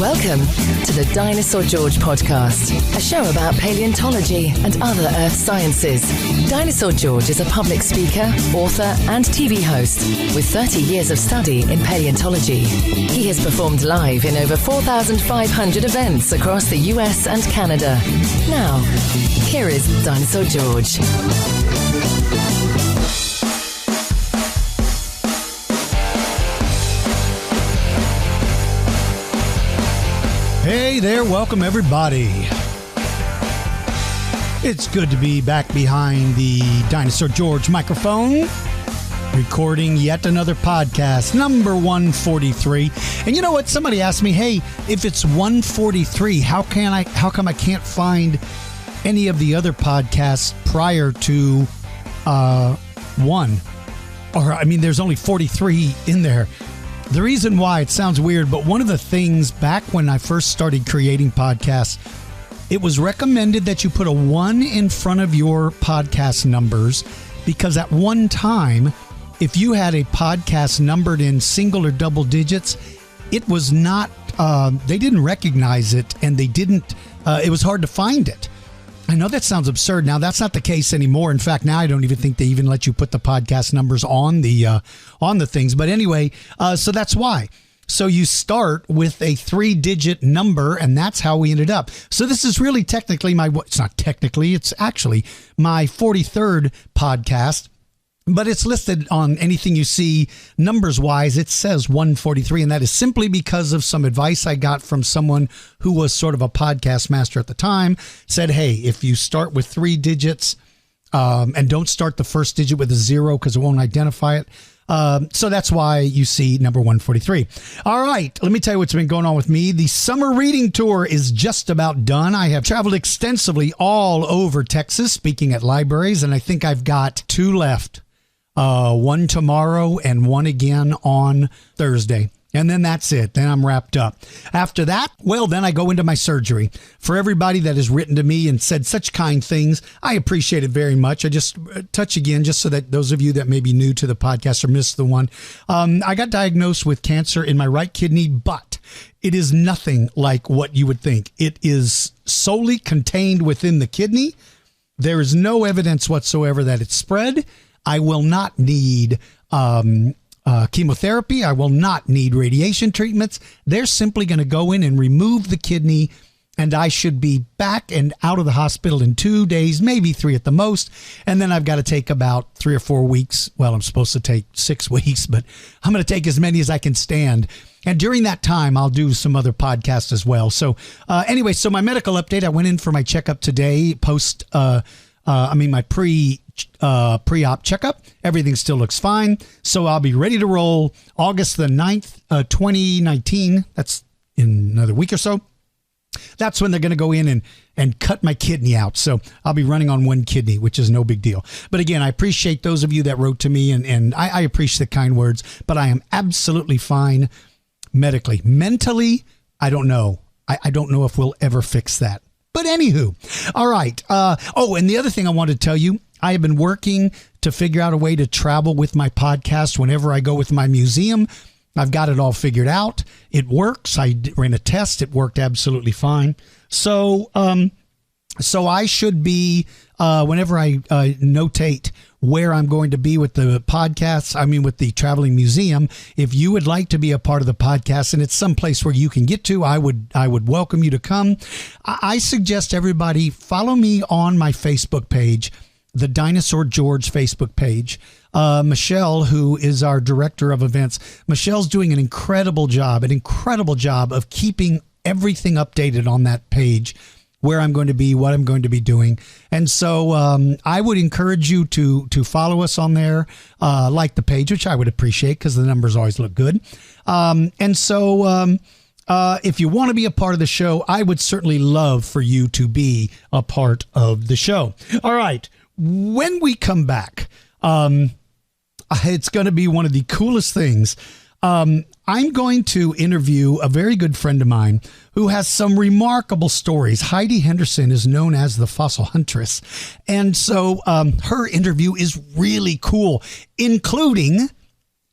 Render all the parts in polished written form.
Welcome to the Dinosaur George podcast, a show about paleontology and other earth sciences. Dinosaur George is a public speaker, author, and TV host with 30 years of study in paleontology. He has performed live in over 4,500 events across the US and Canada. Now, here is Dinosaur George. Hey there, welcome everybody. It's good to be back behind the Dinosaur George microphone, recording yet another podcast, number 143. And you know what? Somebody asked me, hey, if it's 143, how come I can't find any of the other podcasts prior to one? Or, I mean, there's only 43 in there. The reason why, it sounds weird, but one of the things back when I first started creating podcasts, it was recommended that you put a 1 in front of your podcast numbers, because at one time, if you had a podcast numbered in single or double digits, it was not, they didn't recognize it, and it was hard to find it. I know that sounds absurd. Now, that's not the case anymore. In fact, now I don't even think they even let you put the podcast numbers on the things. But anyway, so that's why. So you start with a 3-digit number, and that's how we ended up. So this is really technically it's actually my 43rd podcast. But it's listed on anything you see numbers-wise. It says 143, and that is simply because of some advice I got from someone who was sort of a podcast master at the time. Said, hey, if you start with 3 digits and don't start the first digit with a 0 because it won't identify it. So that's why you see number 143. All right, let me tell you what's been going on with me. The summer reading tour is just about done. I have traveled extensively all over Texas, speaking at libraries, and I think I've got 2 left. One tomorrow and one again on Thursday. And then that's it. Then I'm wrapped up. After that, well, then I go into my surgery. For everybody that has written to me and said such kind things, I appreciate it very much. I just touch again, just so that those of you that may be new to the podcast or missed the one. I got diagnosed with cancer in my right kidney, but it is nothing like what you would think. It is solely contained within the kidney. There is no evidence whatsoever that it's spread. I will not need chemotherapy. I will not need radiation treatments. They're simply going to go in and remove the kidney, and I should be back and out of the hospital in 2 days, maybe 3 at the most. And then I've got to take about 3 or 4 weeks. Well, I'm supposed to take 6 weeks, but I'm going to take as many as I can stand. And during that time, I'll do some other podcasts as well. So anyway, so my medical update, I went in for my checkup today, my pre-op checkup. Everything still looks fine. So I'll be ready to roll August the 9th, 2019. That's in another week or so. That's when they're going to go in and cut my kidney out. So I'll be running on 1 kidney, which is no big deal. But again, I appreciate those of you that wrote to me, and I appreciate the kind words, but I am absolutely fine medically. Mentally, I don't know. I don't know if we'll ever fix that. But anywho, all right. And the other thing I wanted to tell you, I have been working to figure out a way to travel with my podcast whenever I go with my museum. I've got it all figured out. It works. I ran a test. It worked absolutely fine. So I should be, whenever I notate where I'm going to be with the podcasts, with the traveling museum, if you would like to be a part of the podcast and it's someplace where you can get to, I would welcome you to come. I suggest everybody follow me on my Facebook page, the Dinosaur George Facebook page. Michelle, who is our director of events, Michelle's doing an incredible job of keeping everything updated on that page, where I'm going to be, what I'm going to be doing. And so I would encourage you to follow us on there, like the page, which I would appreciate because the numbers always look good. And so if you want to be a part of the show, I would certainly love for you to be a part of the show. All right. When we come back, it's going to be one of the coolest things. I'm going to interview a very good friend of mine who has some remarkable stories. Heidi Henderson is known as the Fossil Huntress. And so her interview is really cool, including,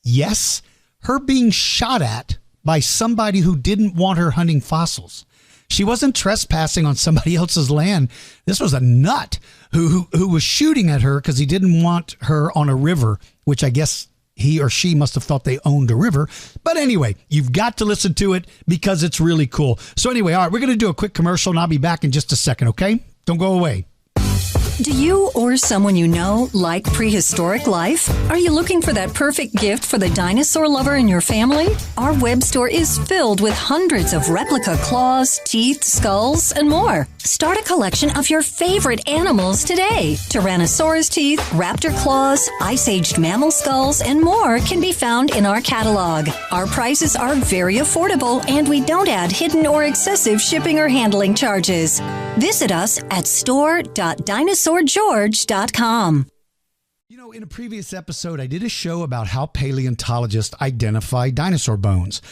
yes, her being shot at by somebody who didn't want her hunting fossils. She wasn't trespassing on somebody else's land. This was a nut who was shooting at her because he didn't want her on a river, which I guess he or she must have thought they owned a river. But anyway, you've got to listen to it because it's really cool. So anyway, all right, we're going to do a quick commercial and I'll be back in just a second, okay? Don't go away. Do you or someone you know like prehistoric life? Are you looking for that perfect gift for the dinosaur lover in your family? Our web store is filled with hundreds of replica claws, teeth, skulls, and more. Start a collection of your favorite animals today. Tyrannosaurus teeth, raptor claws, ice-aged mammal skulls, and more can be found in our catalog. Our prices are very affordable, and we don't add hidden or excessive shipping or handling charges. Visit us at store.dinosaurgeorge.com. You know, in a previous episode, I did a show about how paleontologists identify dinosaur bones.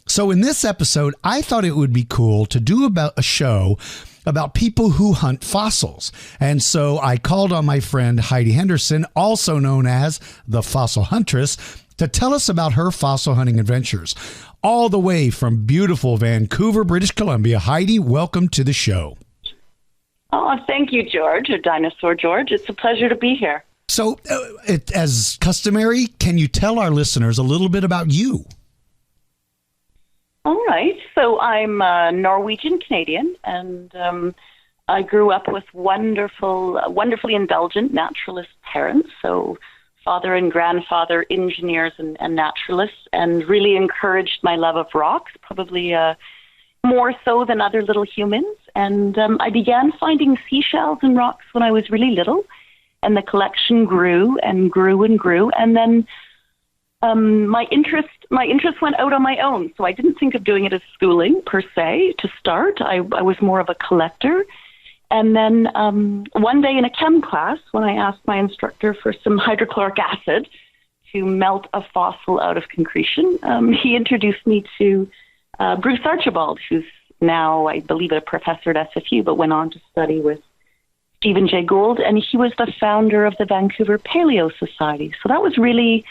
So in this episode, I thought it would be cool to do about a show about people who hunt fossils. And so I called on my friend Heidi Henderson, also known as the Fossil Huntress, to tell us about her fossil hunting adventures. All the way from beautiful Vancouver, British Columbia. Heidi, welcome to the show. Oh, thank you, George, or Dinosaur George. It's a pleasure to be here. So, as customary, can you tell our listeners a little bit about you? All right. So I'm Norwegian Canadian, and I grew up with wonderfully indulgent naturalist parents. So father and grandfather, engineers and naturalists, and really encouraged my love of rocks, probably more so than other little humans. And I began finding seashells and rocks when I was really little, and the collection grew and grew and grew. And then my interest went out on my own. So I didn't think of doing it as schooling per se to start. I was more of a collector. And then one day in a chem class, when I asked my instructor for some hydrochloric acid to melt a fossil out of concretion, he introduced me to Bruce Archibald, who's now, I believe, a professor at SFU, but went on to study with Stephen Jay Gould, and he was the founder of the Vancouver Paleo Society. So that was really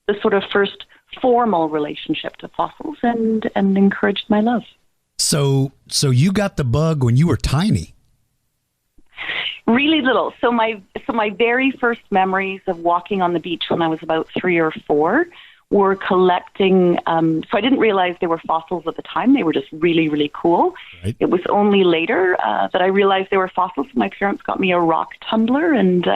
the sort of first formal relationship to fossils, and encouraged my love. So you got the bug when you were tiny. Really little. So my very first memories of walking on the beach when I was about 3 or 4 were collecting. So I didn't realize they were fossils at the time. They were just really, really cool. Right. It was only later that I realized they were fossils. My parents got me a rock tumbler, and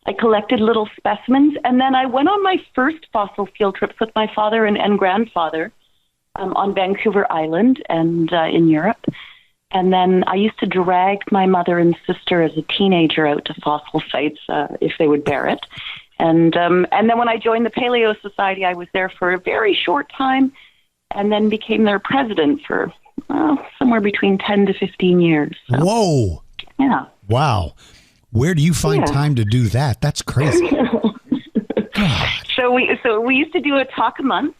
I collected little specimens. And then I went on my first fossil field trips with my father and grandfather on Vancouver Island and in Europe. And then I used to drag my mother and sister as a teenager out to fossil sites if they would bear it. And then when I joined the Paleo Society, I was there for a very short time, and then became their president for somewhere between 10 to 15 years. So, whoa! Yeah. Wow. Where do you find time to do that? That's crazy. So we used to do a talk a month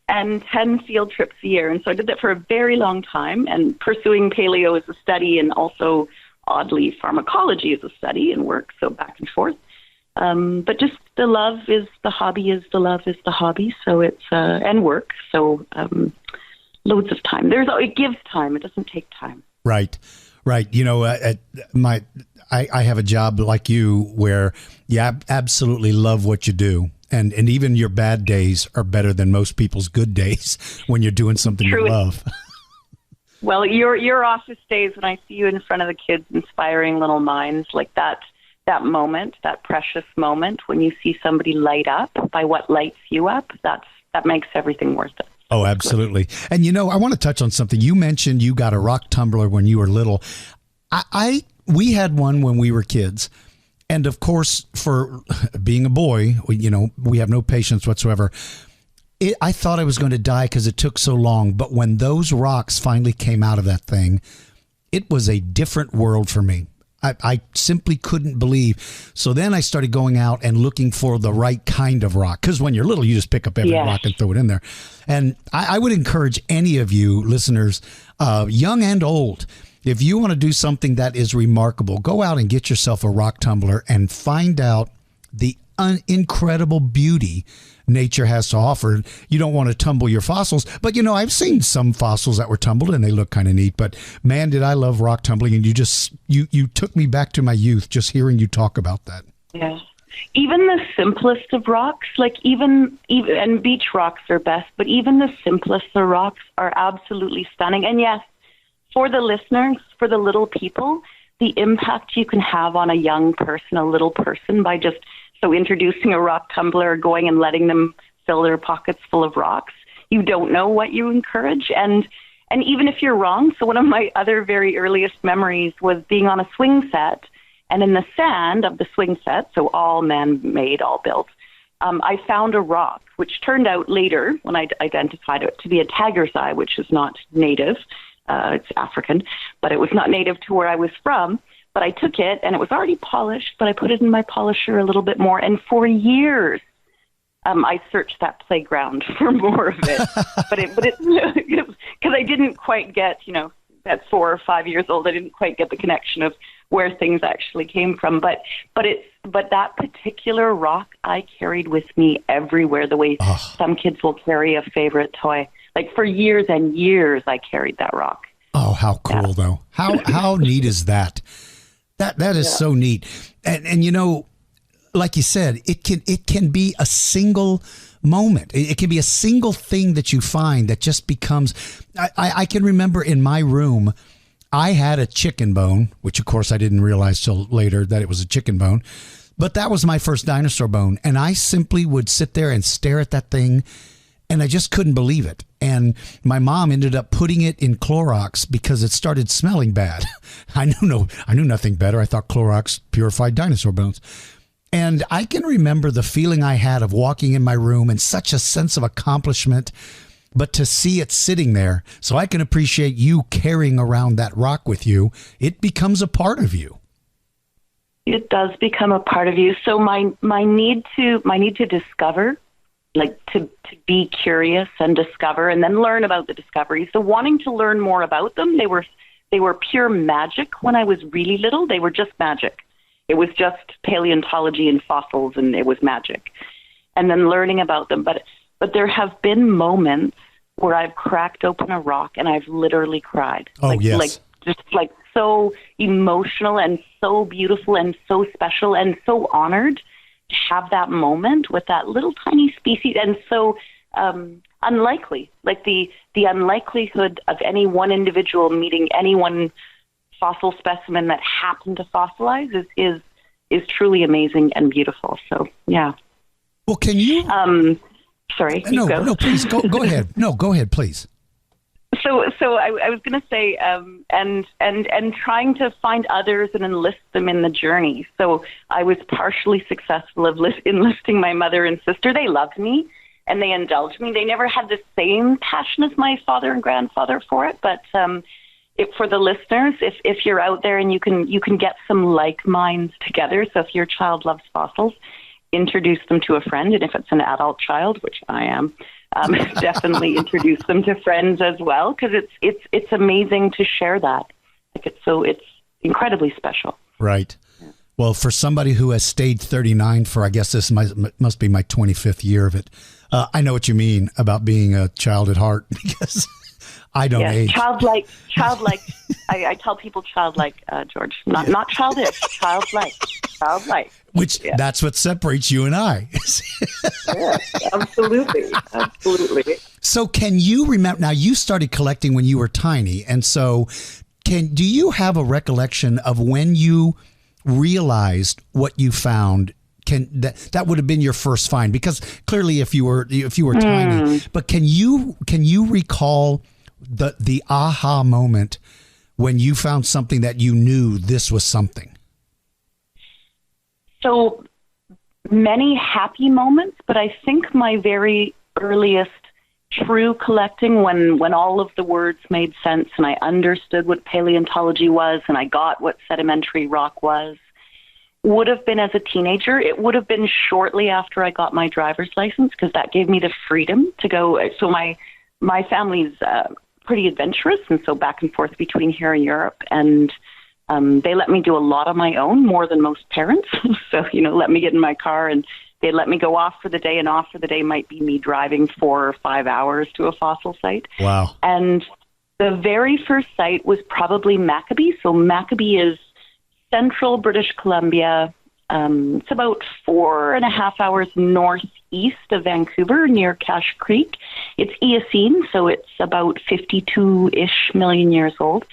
and 10 field trips a year, and so I did that for a very long time. And pursuing paleo as a study, and also oddly pharmacology as a study and work, so back and forth. But just the love is the hobby, is the love is the hobby. So it's, and work. So, loads of time. It gives time. It doesn't take time. Right. You know, I have a job like you where you absolutely love what you do. And even your bad days are better than most people's good days when you're doing something you love. Well, your office days, when I see you in front of the kids, inspiring little minds like that moment, that precious moment when you see somebody light up by what lights you up, that makes everything worth it. Oh, absolutely. And you know, I want to touch on something. You mentioned you got a rock tumbler when you were little. We had one when we were kids. And of course, for being a boy, we have no patience whatsoever. I thought I was going to die because it took so long. But when those rocks finally came out of that thing, it was a different world for me. I simply couldn't believe. So then I started going out and looking for the right kind of rock. Because when you're little, you just pick up every rock and throw it in there. And I would encourage any of you listeners, young and old, if you want to do something that is remarkable, go out and get yourself a rock tumbler and find out the incredible beauty nature has to offer. You don't want to tumble your fossils, but I've seen some fossils that were tumbled and they look kind of neat, but man, did I love rock tumbling. And you took me back to my youth just hearing you talk about that. Yeah. Even the simplest of rocks, like even and beach rocks are best, but even the simplest of rocks are absolutely stunning. And yes, for the listeners, for the little people, the impact you can have on a young person, a little person, by just introducing a rock tumbler, going and letting them fill their pockets full of rocks. You don't know what you encourage. And even if you're wrong, so one of my other very earliest memories was being on a swing set, and in the sand of the swing set, so all man-made, all built, I found a rock, which turned out later, when I identified it, to be a tiger's eye, which is not native. It's African, but it was not native to where I was from. But I took it, and it was already polished, but I put it in my polisher a little bit more. And for years, I searched that playground for more of it. but because I didn't quite get, at 4 or 5 years old, I didn't quite get the connection of where things actually came from. But that particular rock I carried with me everywhere, the way some kids will carry a favorite toy. Like for years and years, I carried that rock. Oh, how cool though! How neat is that? That is so neat. And like you said, it can be a single moment. It can be a single thing that you find that just becomes. I can remember in my room, I had a chicken bone, which of course I didn't realize till later that it was a chicken bone. But that was my first dinosaur bone, and I simply would sit there and stare at that thing. And I just couldn't believe it. And my mom ended up putting it in Clorox because it started smelling bad. I knew nothing better. I thought Clorox purified dinosaur bones. And I can remember the feeling I had of walking in my room and such a sense of accomplishment, but to see it sitting there, so I can appreciate you carrying around that rock with you, it becomes a part of you. It does become a part of you. So my need to discover, like to be curious and discover and then learn about the discoveries. So wanting to learn more about them, they were pure magic when I was really little. They were just magic. It was just paleontology and fossils, and it was magic. And then learning about them. But there have been moments where I've cracked open a rock and I've literally cried. Oh, yes. Like so emotional and so beautiful and so special and so honored to have that moment with that little tiny species, and so unlikely, like the unlikelihood of any one individual meeting any one fossil specimen that happened to fossilize is truly amazing and beautiful. So yeah. Well, can you? Sorry. No, please go ahead. No, go ahead, please. So I was going to say, and trying to find others and enlist them in the journey. So I was partially successful of enlisting my mother and sister. They loved me and they indulged me. They never had the same passion as my father and grandfather for it, but for the listeners, if you're out there and you can get some like minds together. So if your child loves fossils, introduce them to a friend, and if it's an adult child, which I am. Definitely introduce them to friends as well, because it's amazing to share that. It's incredibly special. Right. Yeah. Well, for somebody who has stayed 39 for, I guess this must be my 25th year of it. I know what you mean about being a child at heart, because I don't age. Childlike. I tell people childlike, George. Not childish, childlike. Which that's what separates you and I. Yes, absolutely. So can you remember, now you started collecting when you were tiny, and so do you have a recollection of when you realized what you found? That would have been your first find, because clearly if you were tiny, but can you recall the aha moment when you found something that you knew this was something? So many happy moments, but I think my very earliest true collecting, when all of the words made sense and I understood what paleontology was and I got what sedimentary rock was, would have been as a teenager. It would have been shortly after I got my driver's license, because that gave me the freedom to go. So my family's pretty adventurous, and so back and forth between here and Europe, and they let me do a lot on my own, more than most parents. So, let me get in my car and They'd let me go off for the day, and off for the day might be me driving 4 or 5 hours to a fossil site. Wow. And the very first site was probably Maccabee. So Maccabee is central British Columbia. It's about 4.5 hours northeast of Vancouver, near Cache Creek. It's Eocene, so it's about 52-ish million years old.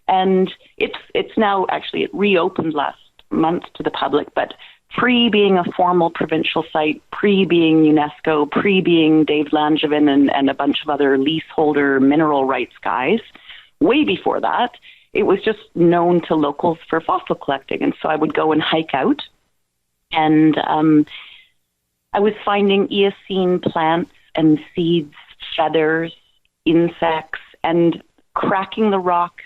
And it's now, actually, it reopened last month to the public, but pre-being a formal provincial site, pre-being UNESCO, pre-being Dave Langevin and a bunch of other leaseholder mineral rights guys, way before that, it was just known to locals for fossil collecting. And so I would go and hike out, and I was finding Eocene plants and seeds, feathers, insects, and cracking the rock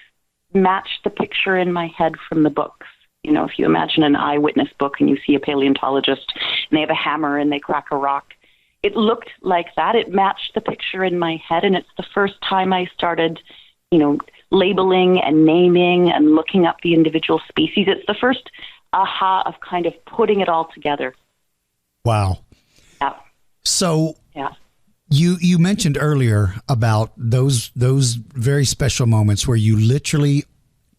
matched the picture in my head from the books. You know, if you imagine an eyewitness book and you see a paleontologist and they have a hammer and they crack a rock, it looked like that. It matched the picture in my head, and it's the first time I started, you know, labeling and naming and looking up the individual species. It's the first aha of kind of putting it all together. Wow. Yeah. So yeah. You mentioned earlier about those very special moments where you literally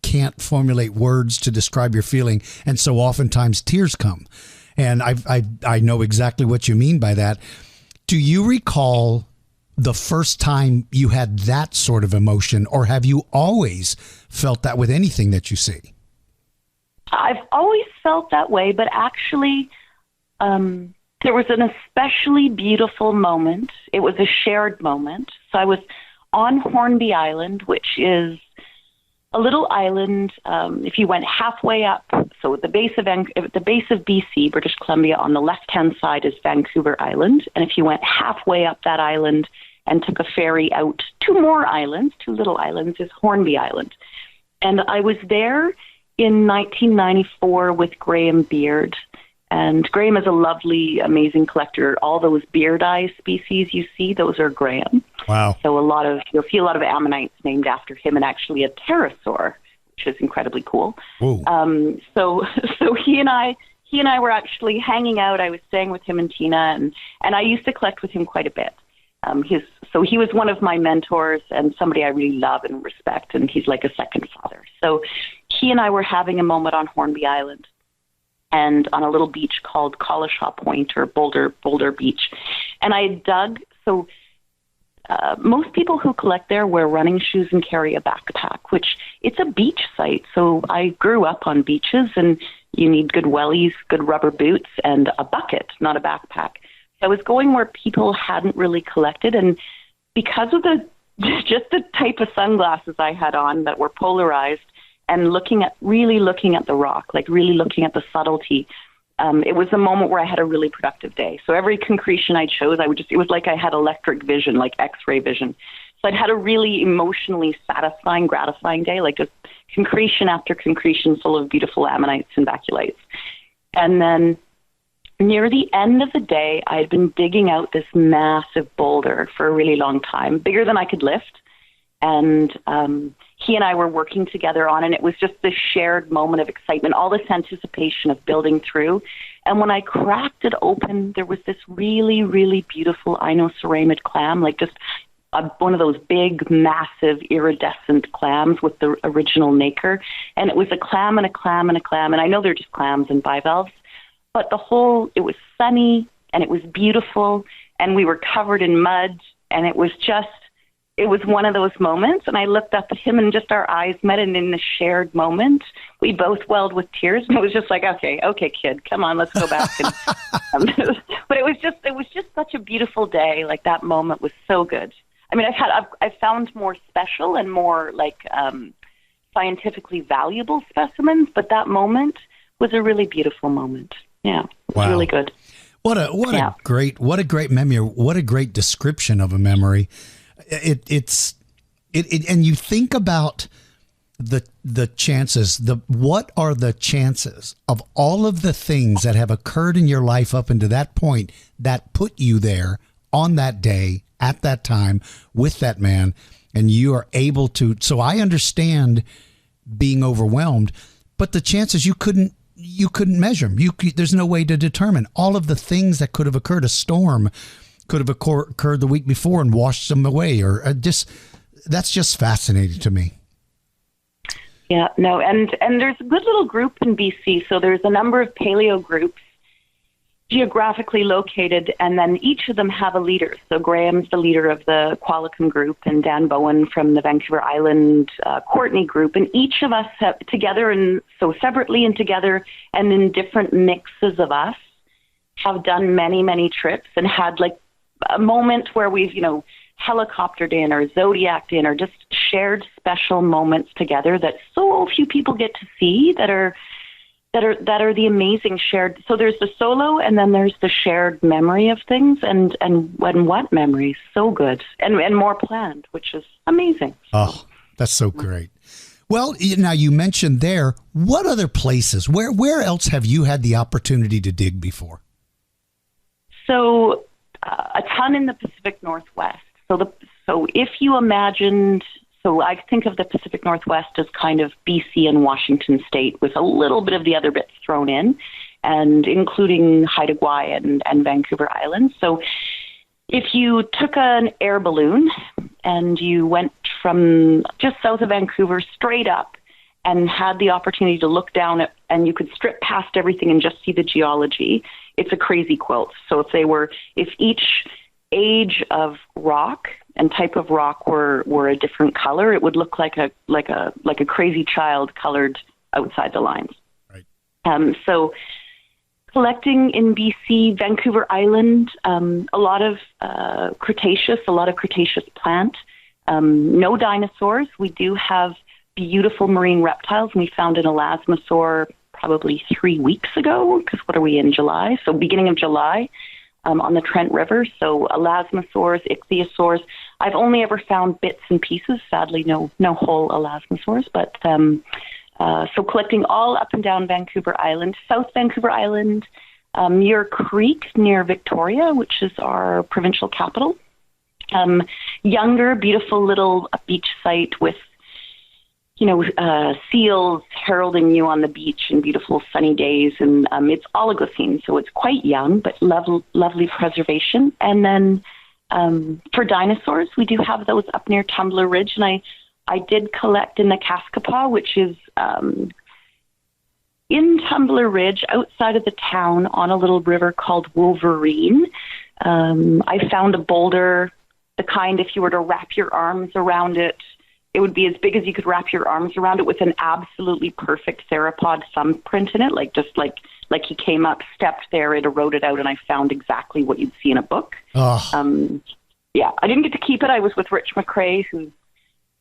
can't formulate words to describe your feeling, and so oftentimes tears come. And I know exactly what you mean by that. Do you recall the first time you had that sort of emotion, or have you always felt that with anything that you see? I've always felt that way, but actually, there was an especially beautiful moment. It was a shared moment. So I was on Hornby Island, which is a little island. If you went halfway up, so at the base of BC, British Columbia, on the left-hand side is Vancouver Island. And if you went halfway up that island and took a ferry out, two little islands, is Hornby Island. And I was there in 1994 with Graham Beard. And Graham is a lovely, amazing collector. All those beard eye species you see, those are Graham. Wow. So you'll see a lot of ammonites named after him, and actually a pterosaur, which is incredibly cool. So he and I were actually hanging out. I was staying with him and Tina, and I used to collect with him quite a bit. He was one of my mentors and somebody I really love and respect, and he's like a second father. So he and I were having a moment on Hornby Island, and on a little beach called Collishaw Point, or Boulder Beach. And I dug, so most people who collect there wear running shoes and carry a backpack, which it's a beach site. So I grew up on beaches, and you need good wellies, good rubber boots, and a bucket, not a backpack. So I was going where people hadn't really collected, and because of just the type of sunglasses I had on that were polarized, and really looking at the rock, like really looking at the subtlety. It was a moment where I had a really productive day. So every concretion I chose, it was like I had electric vision, like X-ray vision. So I'd had a really emotionally satisfying, gratifying day, like just concretion after concretion full of beautiful ammonites and baculites. And then near the end of the day, I had been digging out this massive boulder for a really long time, bigger than I could lift. And he and I were working together on, and it was just this shared moment of excitement, all this anticipation of building through. And when I cracked it open, there was this really, really beautiful inoceramid clam, like just one of those big, massive, iridescent clams with the original nacre. And it was a clam and a clam and a clam. And I know they're just clams and bivalves, but it was sunny and it was beautiful, and we were covered in mud, and it was one of those moments. And I looked up at him, and just our eyes met, and in the shared moment, we both welled with tears. And it was just like, okay, kid, come on, let's go back. And, but it was just such a beautiful day. Like, that moment was so good. I mean, I've found more special and more like scientifically valuable specimens, but that moment was a really beautiful moment. Yeah, it was really good. What a great memory. What a great description of a memory. And you think about the chances, what are the chances of all of the things that have occurred in your life up into that point that put you there on that day, at that time, with that man, and you are able to, so I understand being overwhelmed, but the chances you couldn't you couldn't measure them. There's no way to determine all of the things that could have occurred. A storm could have occurred the week before and washed them away, or that's just fascinating to me. Yeah, no, and there's a good little group in BC. So there's a number of paleo groups geographically located, and then each of them have a leader. So Graham's the leader of the Qualicum group, and Dan Bowen from the Vancouver Island Courtney group, and each of us have together, and so separately and together, and in different mixes of us, have done many, many trips and had like a moment where we've, helicoptered in or zodiaced in or just shared special moments together that so few people get to see that are the amazing shared. So there's the solo, and then there's the shared memory of things, and what memories, so good, and more planned, which is amazing. Oh, that's so great. Well, now you mentioned there, what other places, where else have you had the opportunity to dig before? So a ton in the Pacific Northwest. So if you imagined, so I think of the Pacific Northwest as kind of BC and Washington State with a little bit of the other bits thrown in, and including Haida Gwaii and Vancouver Island. So if you took an air balloon and you went from just south of Vancouver straight up and had the opportunity to look down at, and you could strip past everything and just see the geology, it's a crazy quilt. So if each age of rock and type of rock were a different color, it would look like a crazy child colored outside the lines. Right. So collecting in BC, Vancouver Island, a lot of Cretaceous plant. No dinosaurs. We do have beautiful marine reptiles. We found an elasmosaur probably 3 weeks ago, because what are we in, July? So beginning of July. On the Trent River, so elasmosaurs, ichthyosaurs. I've only ever found bits and pieces, sadly no whole elasmosaurs, but so collecting all up and down Vancouver Island, South Vancouver Island, Muir Creek near Victoria, which is our provincial capital. Younger, beautiful little beach site with seals heralding you on the beach in beautiful sunny days. And it's Oligocene, so it's quite young, but lovely preservation. And then for dinosaurs, we do have those up near Tumbler Ridge. And I did collect in the Kaskapaa, which is in Tumbler Ridge, outside of the town, on a little river called Wolverine. I found a boulder, the kind if you were to wrap your arms around it, it would be as big as you could wrap your arms around it, with an absolutely perfect theropod thumbprint in it, like he came up, stepped there, it eroded out, and I found exactly what you'd see in a book. Oh. Yeah, I didn't get to keep it. I was with Rich McRae, who's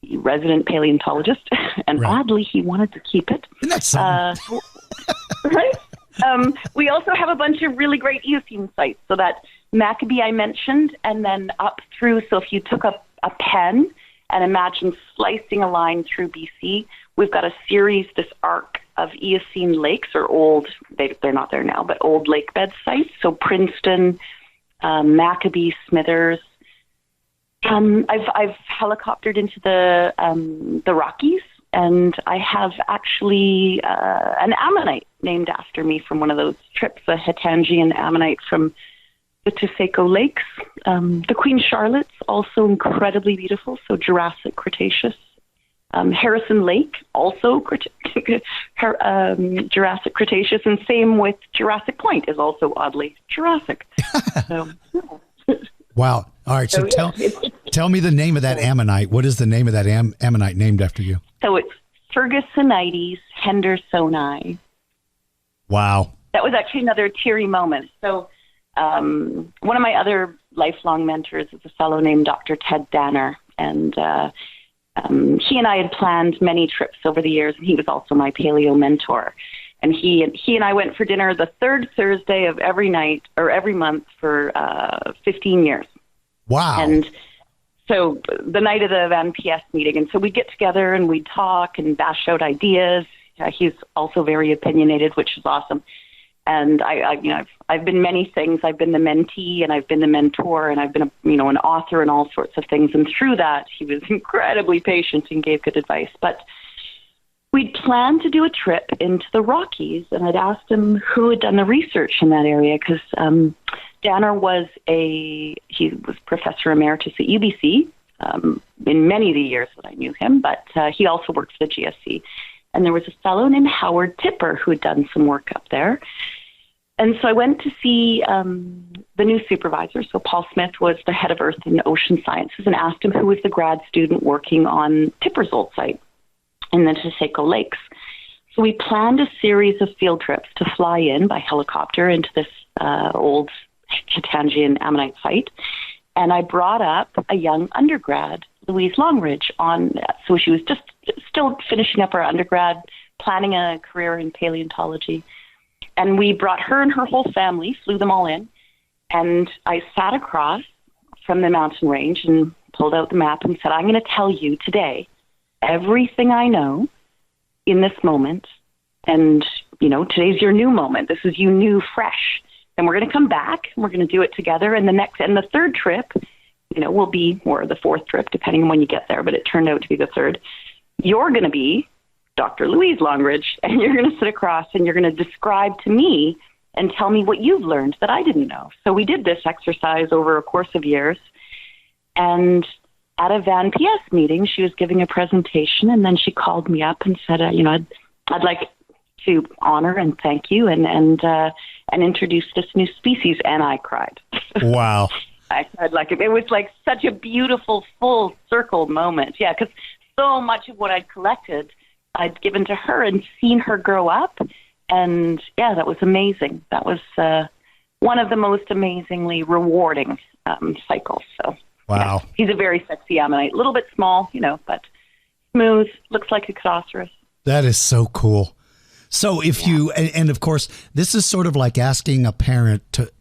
a resident paleontologist, and right. Oddly, he wanted to keep it. Isn't that something? Right? We also have a bunch of really great Eocene sites. So that Maccabee I mentioned, and then up through, so if you took a pen and imagine slicing a line through BC, we've got a series, this arc of Eocene lakes, or old, they're not there now, but old lake bed sites. So Princeton, Maccabee, Smithers. I've helicoptered into the Rockies, and I have actually an ammonite named after me from one of those trips, a Hitangian ammonite from the Tuseco Lakes. The Queen Charlotte's also incredibly beautiful, so Jurassic Cretaceous. Harrison Lake, also Jurassic Cretaceous, and same with Jurassic Point, is also oddly Jurassic. So, wow. All right, so tell me the name of that ammonite. What is the name of that ammonite named after you? So it's Fergusonides hendersoni. Wow. That was actually another teary moment. So one of my other lifelong mentors is a fellow named Dr. Ted Danner, and he and I had planned many trips over the years, and he was also my paleo mentor. And he and I went for dinner the third Thursday of every night or every month for 15 years. Wow. And so the night of the Van PS meeting, and so we'd get together and we'd talk and bash out ideas. He's also very opinionated, which is awesome. And I've been many things. I've been the mentee, and I've been the mentor, and I've been an author and all sorts of things. And through that, he was incredibly patient and gave good advice. But we'd planned to do a trip into the Rockies, and I'd asked him who had done the research in that area, because Danner was professor emeritus at UBC in many of the years that I knew him, but he also worked for the GSC. And there was a fellow named Howard Tipper who had done some work up there. And so I went to see the new supervisor. So Paul Smith was the head of Earth and Ocean Sciences, and asked him who was the grad student working on Tipper's old site in the Taseko Lakes. So we planned a series of field trips to fly in by helicopter into this old Katangian ammonite site. And I brought up a young undergrad, Louise Longridge, on that. So she was just still finishing up her undergrad, planning a career in paleontology. And we brought her and her whole family, flew them all in. And I sat across from the mountain range and pulled out the map and said, I'm going to tell you today everything I know in this moment. And, today's your new moment. This is you new, fresh. And we're going to come back and we're going to do it together. And the third trip, will be, or the fourth trip, depending on when you get there, but it turned out to be the third. You're going to be Dr. Louise Longridge, and you're going to sit across and you're going to describe to me and tell me what you've learned that I didn't know. So we did this exercise over a course of years. And at a Van PS meeting, she was giving a presentation, and then she called me up and said, I'd like to honor and thank you and introduce this new species. And I cried. Wow. I cried like it was like such a beautiful full circle moment. Yeah, because so much of what I'd collected, I'd given to her and seen her grow up. And yeah, that was amazing. That was one of the most amazingly rewarding cycles. So wow. Yeah, he's a very sexy ammonite, a little bit small, but smooth, looks like a Cadoceras. That is so cool. So if you, and of course, this is sort of like asking a parent to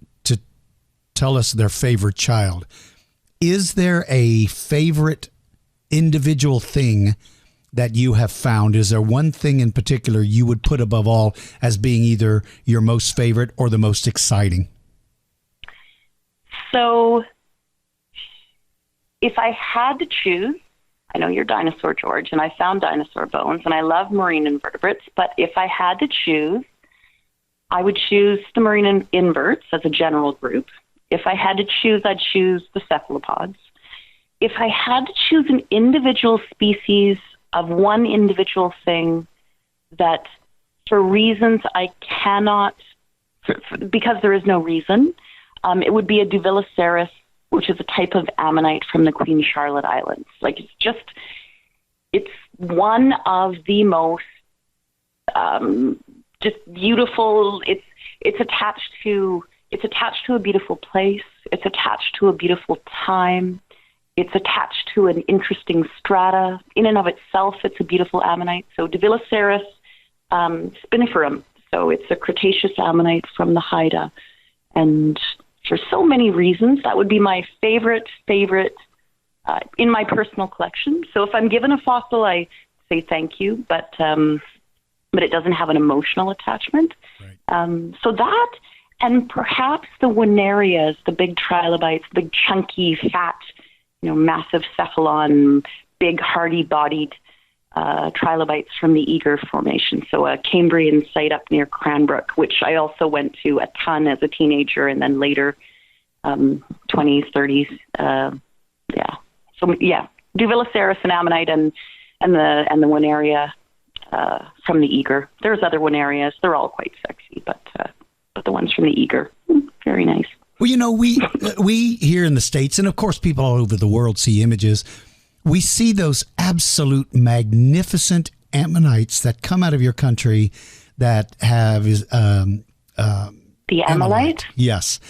tell us their favorite child. Is there a favorite individual thing that you have found? Is there one thing in particular you would put above all as being either your most favorite or the most exciting? So if I had to choose, I know you're Dinosaur George, and I found dinosaur bones, and I love marine invertebrates, but if I had to choose, I would choose the marine inverts as a general group. If I had to choose, I'd choose the cephalopods. If I had to choose an individual species of one individual thing that for reasons I cannot, because there is no reason, it would be a Duvillaceras, which is a type of ammonite from the Queen Charlotte Islands. Like it's one of the most just beautiful. It's attached to a beautiful place. It's attached to a beautiful time. It's attached to an interesting strata. In and of itself, it's a beautiful ammonite. So Duvillaceras spiniferum. So it's a Cretaceous ammonite from the Haida. And for so many reasons, that would be my favorite in my personal collection. So if I'm given a fossil, I say thank you, but it doesn't have an emotional attachment. Right. So that, and perhaps the Winnerias, the big trilobites, big chunky, fat, massive cephalon, big hardy-bodied trilobites from the Eager Formation. So a Cambrian site up near Cranbrook, which I also went to a ton as a teenager, and then later, 20s, 30s. So yeah, Duvillaceras and ammonite and the Winneria from the Eager. There's other Winnerias. They're all quite sexy, but the ones from the Eager, very nice. Well, we here in the States, and of course people all over the world see images. We see those absolute magnificent ammonites that come out of your country that have the ammonite. Yes.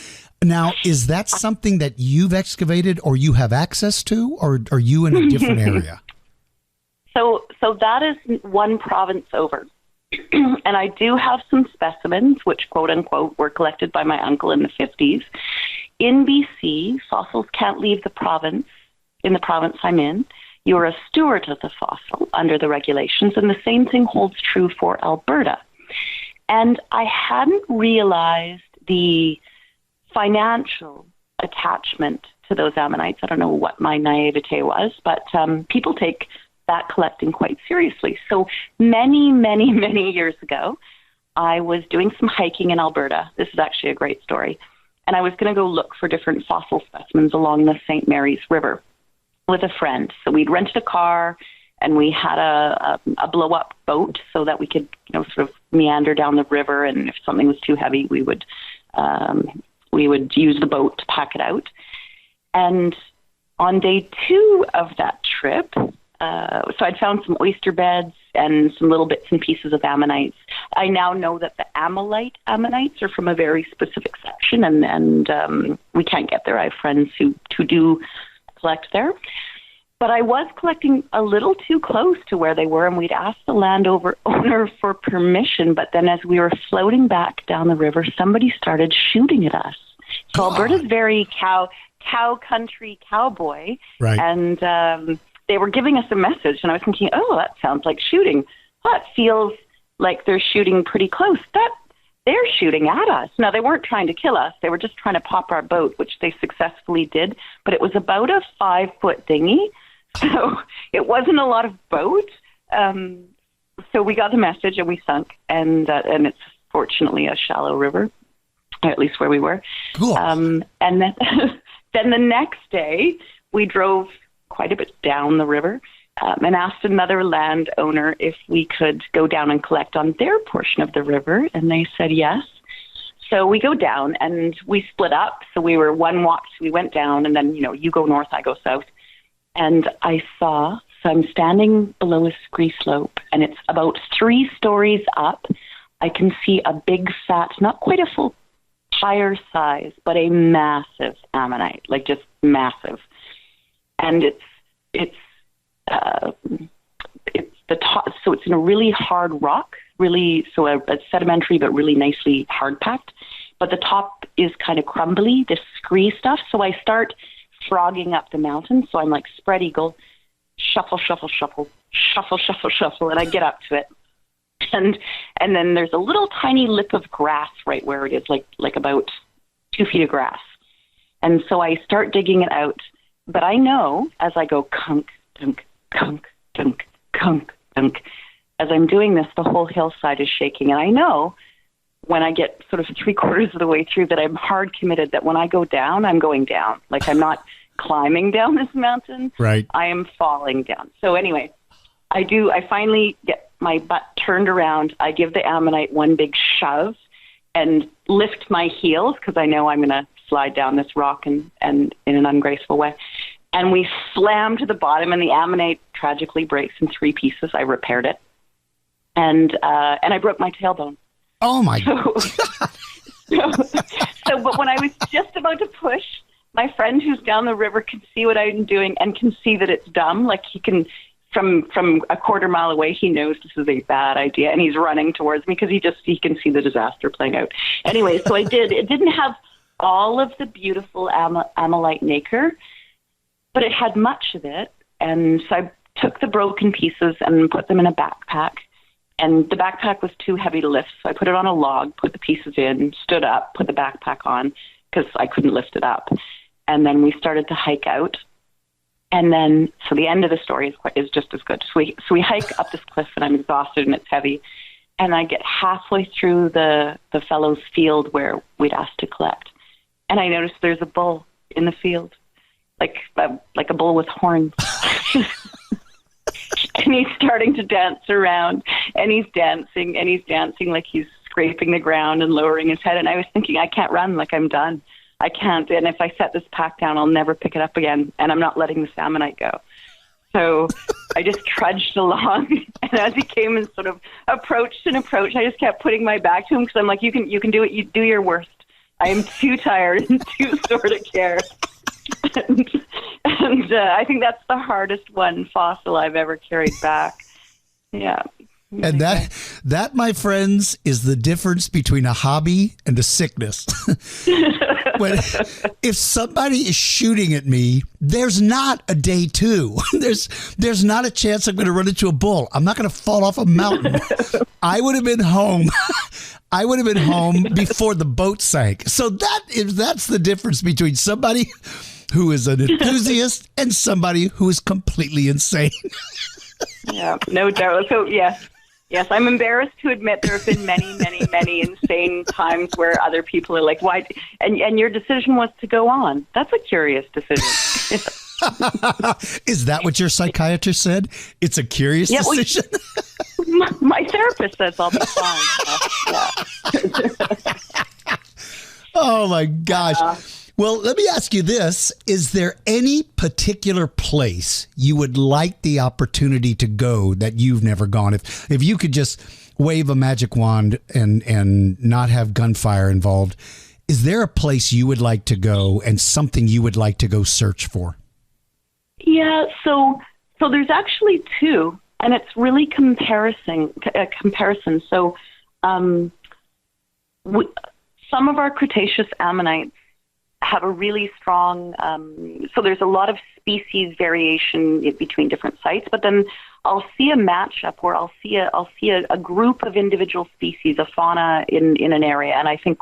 Now, is that something that you've excavated or you have access to, or are you in a different area? So that is one province over. And I do have some specimens, which, quote unquote, were collected by my uncle in the 50s. In BC, fossils can't leave the province, in the province I'm in. You're a steward of the fossil under the regulations, and the same thing holds true for Alberta. And I hadn't realized the financial attachment to those ammonites. I don't know what my naivete was, but people take that collecting quite seriously. So many, many, many years ago, I was doing some hiking in Alberta. This is actually a great story. And I was going to go look for different fossil specimens along the St. Mary's River with a friend. So we'd rented a car, and we had a blow-up boat so that we could, sort of meander down the river. And if something was too heavy, we would use the boat to pack it out. And on day 2 of that trip, so I'd found some oyster beds and some little bits and pieces of ammonites. I now know that the ammonites are from a very specific section, and we can't get there. I have friends who do collect there. But I was collecting a little too close to where they were, and we'd asked the landowner for permission. But then as we were floating back down the river, somebody started shooting at us. So Alberta's very cow country cowboy. Right. And they were giving us a message, and I was thinking, oh, that sounds like shooting. Well, it feels like they're shooting pretty close. They're shooting at us. Now, they weren't trying to kill us. They were just trying to pop our boat, which they successfully did. But it was about a 5-foot dinghy, so it wasn't a lot of boat. So we got the message, and we sunk. And it's fortunately a shallow river, at least where we were. Cool. And then, then the next day, we drove quite a bit down the river and asked another landowner if we could go down and collect on their portion of the river, and they said yes. So we go down, and we split up. So we were one walk, so we went down, and then, you go north, I go south. And so I'm standing below a scree slope, and it's about 3 stories up. I can see a big, fat, not quite a full tire size, but a massive ammonite, like just massive. And it's the top, so it's in a really hard rock, a sedimentary but really nicely hard packed. But the top is kind of crumbly, this scree stuff. So I start frogging up the mountain. So I'm like spread eagle, shuffle, shuffle, shuffle, shuffle, shuffle, shuffle, and I get up to it. And then there's a little tiny lip of grass right where it is, like about 2 feet of grass. And so I start digging it out. But I know as I go kunk, dunk, kunk, dunk, kunk, dunk, as I'm doing this, the whole hillside is shaking. And I know when I get sort of 3/4 of the way through that I'm hard committed that when I go down, I'm going down. Like I'm not climbing down this mountain. Right. I am falling down. So anyway, I finally get my butt turned around. I give the ammonite one big shove and lift my heels because I know I'm going to slide down this rock and in an ungraceful way. And we slam to the bottom, and the ammonite tragically breaks in 3 pieces. I repaired it. And I broke my tailbone. Oh, my God. So, but when I was just about to push, my friend who's down the river can see what I'm doing and can see that it's dumb. Like he can, from a 1/4 mile away, he knows this is a bad idea, and he's running towards me because he can see the disaster playing out. Anyway, so I did. It didn't have all of the beautiful ammonite nacre, but it had much of it. And so I took the broken pieces and put them in a backpack. And the backpack was too heavy to lift, so I put it on a log, put the pieces in, stood up, put the backpack on because I couldn't lift it up. And then we started to hike out. And then, so the end of the story is just as good. So we hike up this cliff, and I'm exhausted, and it's heavy. And I get halfway through the fellow's field where we'd asked to collect. And I noticed there's a bull in the field, like a bull with horns. And he's starting to dance around, and he's dancing like he's scraping the ground and lowering his head. And I was thinking, I can't run, like I'm done. I can't. And if I set this pack down, I'll never pick it up again. And I'm not letting this ammonite go. So I just trudged along. And as he came and sort of approached, I just kept putting my back to him because I'm like, you can do it. You do your worst. I am too tired and too sore to care. And I think that's the hardest fossil I've ever carried back. Yeah. And that, my friends, is the difference between a hobby and a sickness. If somebody is shooting at me, there's not a day 2. There's not a chance I'm going to run into a bull. I'm not going to fall off a mountain. I would have been home. I would have been home before the boat sank. So that's the difference between somebody who is an enthusiast and somebody who is completely insane. Yeah, no doubt. So, yes, I'm embarrassed to admit there have been many, many, many insane times where other people are like, why? And your decision was to go on. That's a curious decision. Is that what your psychiatrist said? It's a curious decision? Well, my therapist says I'll be fine. Yeah. Oh, my gosh. Well, let me ask you this. Is there any particular place you would like the opportunity to go that you've never gone? If you could just wave a magic wand and not have gunfire involved, is there a place you would like to go and something you would like to go search for? Yeah, so there's actually two, and it's really comparison. So some of our Cretaceous ammonites have a really strong, so there's a lot of species variation between different sites, but then I'll see a matchup where I'll see a group of individual species, a fauna in an area, and I think,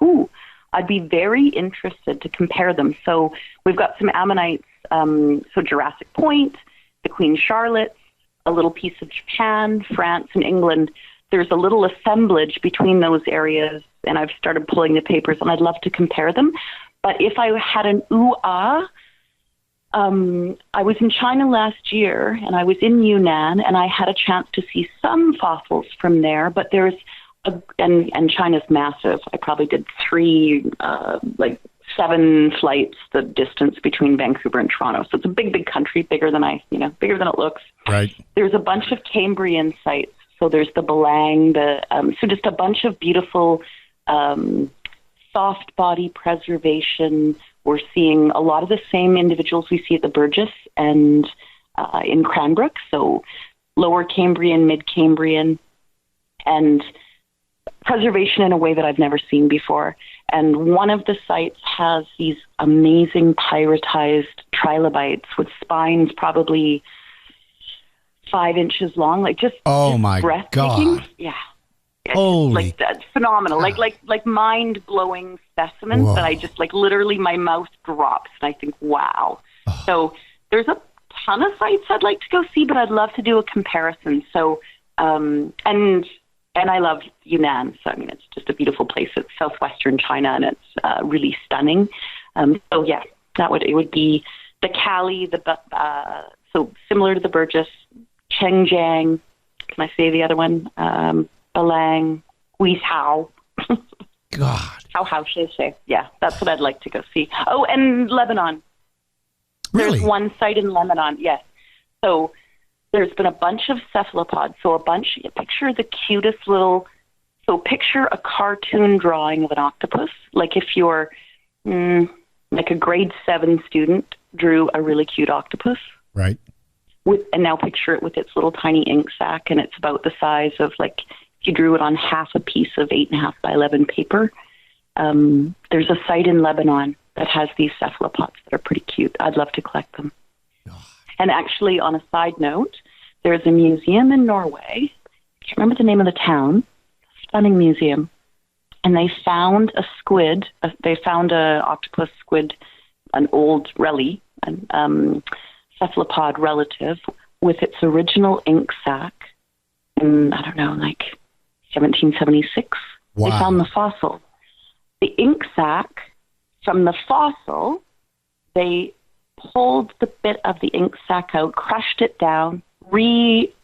I'd be very interested to compare them. So we've got some ammonites, so Jurassic Point, the Queen Charlotte, a little piece of Japan, France, and England. There's a little assemblage between those areas, and I've started pulling the papers, and I'd love to compare them. But if I had an I was in China last year, and I was in Yunnan, and I had a chance to see some fossils from there. But there's and China's massive. I probably did 7 flights the distance between Vancouver and Toronto. So it's a big, big country, bigger than it looks. Right. There's a bunch of Cambrian sites. So there's the Belang, so just a bunch of beautiful soft body preservation. We're seeing a lot of the same individuals we see at the Burgess and in Cranbrook, so lower Cambrian, mid-Cambrian, and preservation in a way that I've never seen before. And one of the sites has these amazing pyritized trilobites with spines probably 5 inches long, just my breathtaking. God. Yeah. Holy. That's phenomenal. Like mind-blowing specimens that I just literally my mouth drops and I think, wow. Oh. So there's a ton of sites I'd like to go see, but I'd love to do a comparison. So, and I love Yunnan. So, it's just a beautiful place. It's southwestern China and it's really stunning. So yeah, it would be the Cali, so similar to the Burgess, Chengjiang. Can I say the other one? Belang, Guizhou. God. How should I say? Yeah, that's what I'd like to go see. Oh, and Lebanon. Really? There's one site in Lebanon, yes. So there's been a bunch of cephalopods. So picture the cutest picture a cartoon drawing of an octopus. Like if you're like a grade 7 student drew a really cute octopus. Right. And now picture it with its little tiny ink sac, and it's about the size of if you drew it on half a piece of 8.5 by 11 paper. There's a site in Lebanon that has these cephalopods that are pretty cute. I'd love to collect them. Oh. And actually, on a side note, there's a museum in Norway. I can't remember the name of the town. Stunning museum. And they found a squid. They found a octopus squid, an old relic, cephalopod relative, with its original ink sac in, 1776. Wow. They found the fossil. The ink sac from the fossil, they pulled the bit of the ink sac out, crushed it down,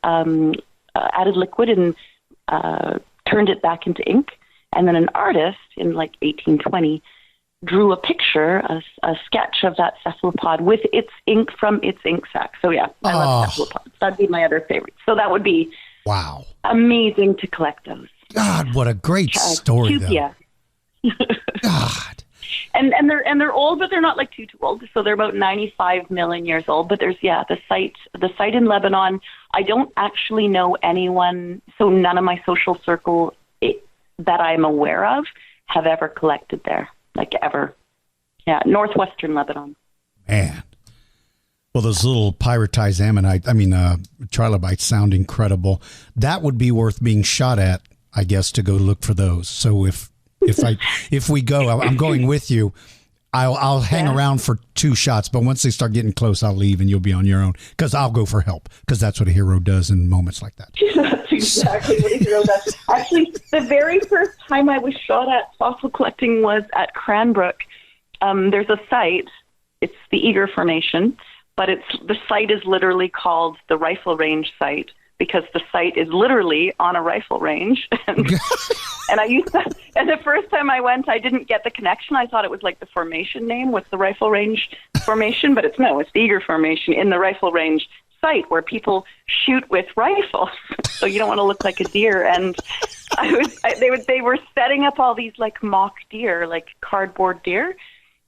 added liquid and turned it back into ink. And then an artist in 1820 drew a picture, a sketch of that cephalopod with its ink from its ink sac. So yeah, I love cephalopods. That'd be my other favorite. So that would be amazing to collect those. God, what a great story, though. God. And they're old, but they're not too old. So they're about 95 million years old. But there's the site in Lebanon. I don't actually know anyone, so none of my social circle that I'm aware of have ever collected there, ever. Yeah, northwestern Lebanon. Man. Well, those little pyritized ammonite, trilobites sound incredible. That would be worth being shot at, I guess, to go look for those. So if we go, I'm going with you. I'll hang around for 2 shots, but once they start getting close, I'll leave and you'll be on your own because I'll go for help because that's what a hero does in moments like that. That's exactly what a hero does. Actually, the very first time I was shot at fossil collecting was at Cranbrook. There's a site. It's the Eager Formation, but the site is literally called the Rifle Range site because the site is literally on a rifle range. And I used to, and the first time I went, I didn't get the connection. I thought it was like the formation name was the Rifle Range Formation, but it's the Eager Formation in the Rifle Range site where people shoot with rifles. So you don't want to look like a deer. And they were setting up all these like mock deer, like cardboard deer.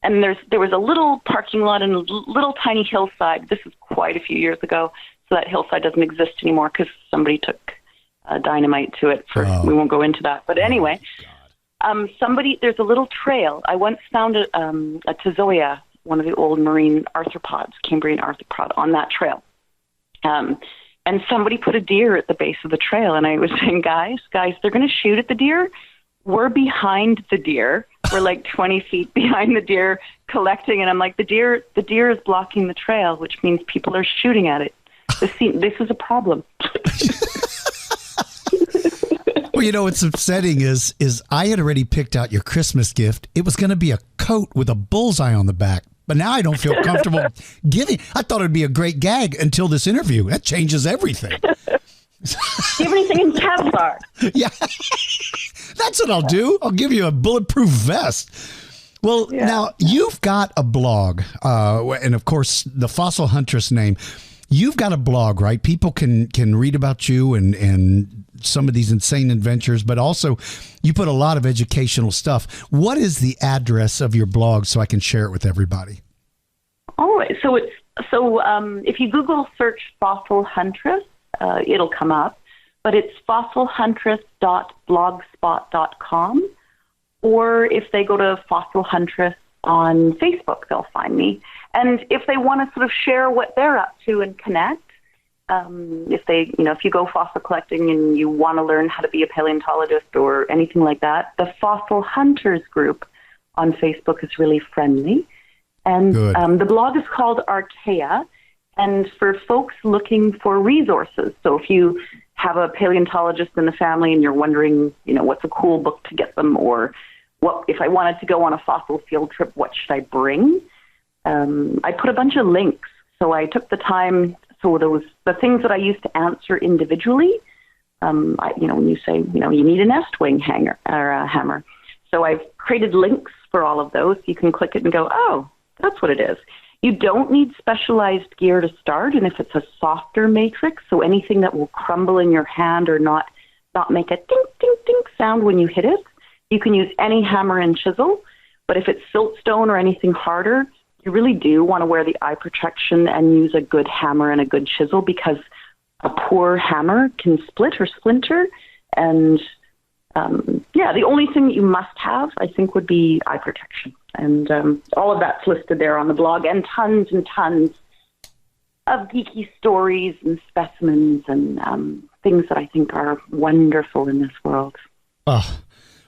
And there was a little parking lot and a little tiny hillside. This is quite a few years ago. So that hillside doesn't exist anymore because somebody took dynamite to it. We won't go into that. But anyway, there's a little trail. I once found a Tezoia, one of the old marine arthropods, Cambrian arthropod, on that trail. And somebody put a deer at the base of the trail. And I was saying, guys, they're going to shoot at the deer. We're behind the deer. We're like 20 feet behind the deer collecting. And I'm like, the deer is blocking the trail, which means people are shooting at it. This is a problem. Well, what's upsetting is I had already picked out your Christmas gift. It was going to be a coat with a bullseye on the back. But now I don't feel comfortable giving. I thought it'd be a great gag until this interview. That changes everything. Do you have anything in Kevlar? Yeah, that's what I'll do. I'll give you a bulletproof vest. Well, Now you've got a blog, and of course the Fossil Huntress name. You've got a blog, right? People can read about you and some of these insane adventures, but also you put a lot of educational stuff. What is the address of your blog so I can share it with everybody? All right. So if you Google search Fossil Huntress, it'll come up, but it's fossilhuntress.blogspot.com, or if they go to Fossil Huntress on Facebook, they'll find me. And if they want to sort of share what they're up to and connect, if you go fossil collecting and you want to learn how to be a paleontologist or anything like that, the Fossil Hunters group on Facebook is really friendly. And the blog is called Archaea. And for folks looking for resources, so if you have a paleontologist in the family and you're wondering, what's a cool book to get them, or what if I wanted to go on a fossil field trip, what should I bring? I put a bunch of links. So I took the time. So the things that I used to answer individually, when you say, you need a nest wing hanger or a hammer. So I've created links for all of those. You can click it and go, oh, that's what it is. You don't need specialized gear to start. And if it's a softer matrix, so anything that will crumble in your hand or not make a dink, dink, dink sound when you hit it, you can use any hammer and chisel. But if it's siltstone or anything harder, you really do want to wear the eye protection and use a good hammer and a good chisel, because a poor hammer can split or splinter. And the only thing that you must have, I think, would be eye protection. And all of that's listed there on the blog, and tons of geeky stories and specimens and things that I think are wonderful in this world.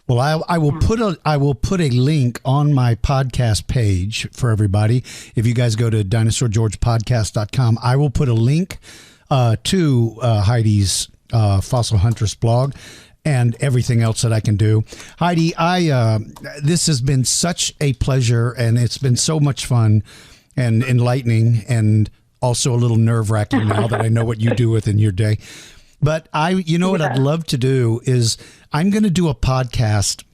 Well, I will put a link on my podcast page for everybody. If you guys go to dinosaurgeorgepodcast.com, I will put a link to Heidi's Fossil Huntress blog and everything else that I can do. Heidi, this has been such a pleasure, and it's been so much fun and enlightening, and also a little nerve-wracking now that I know what you do within your day. But what I'd love to do is I'm going to do a podcast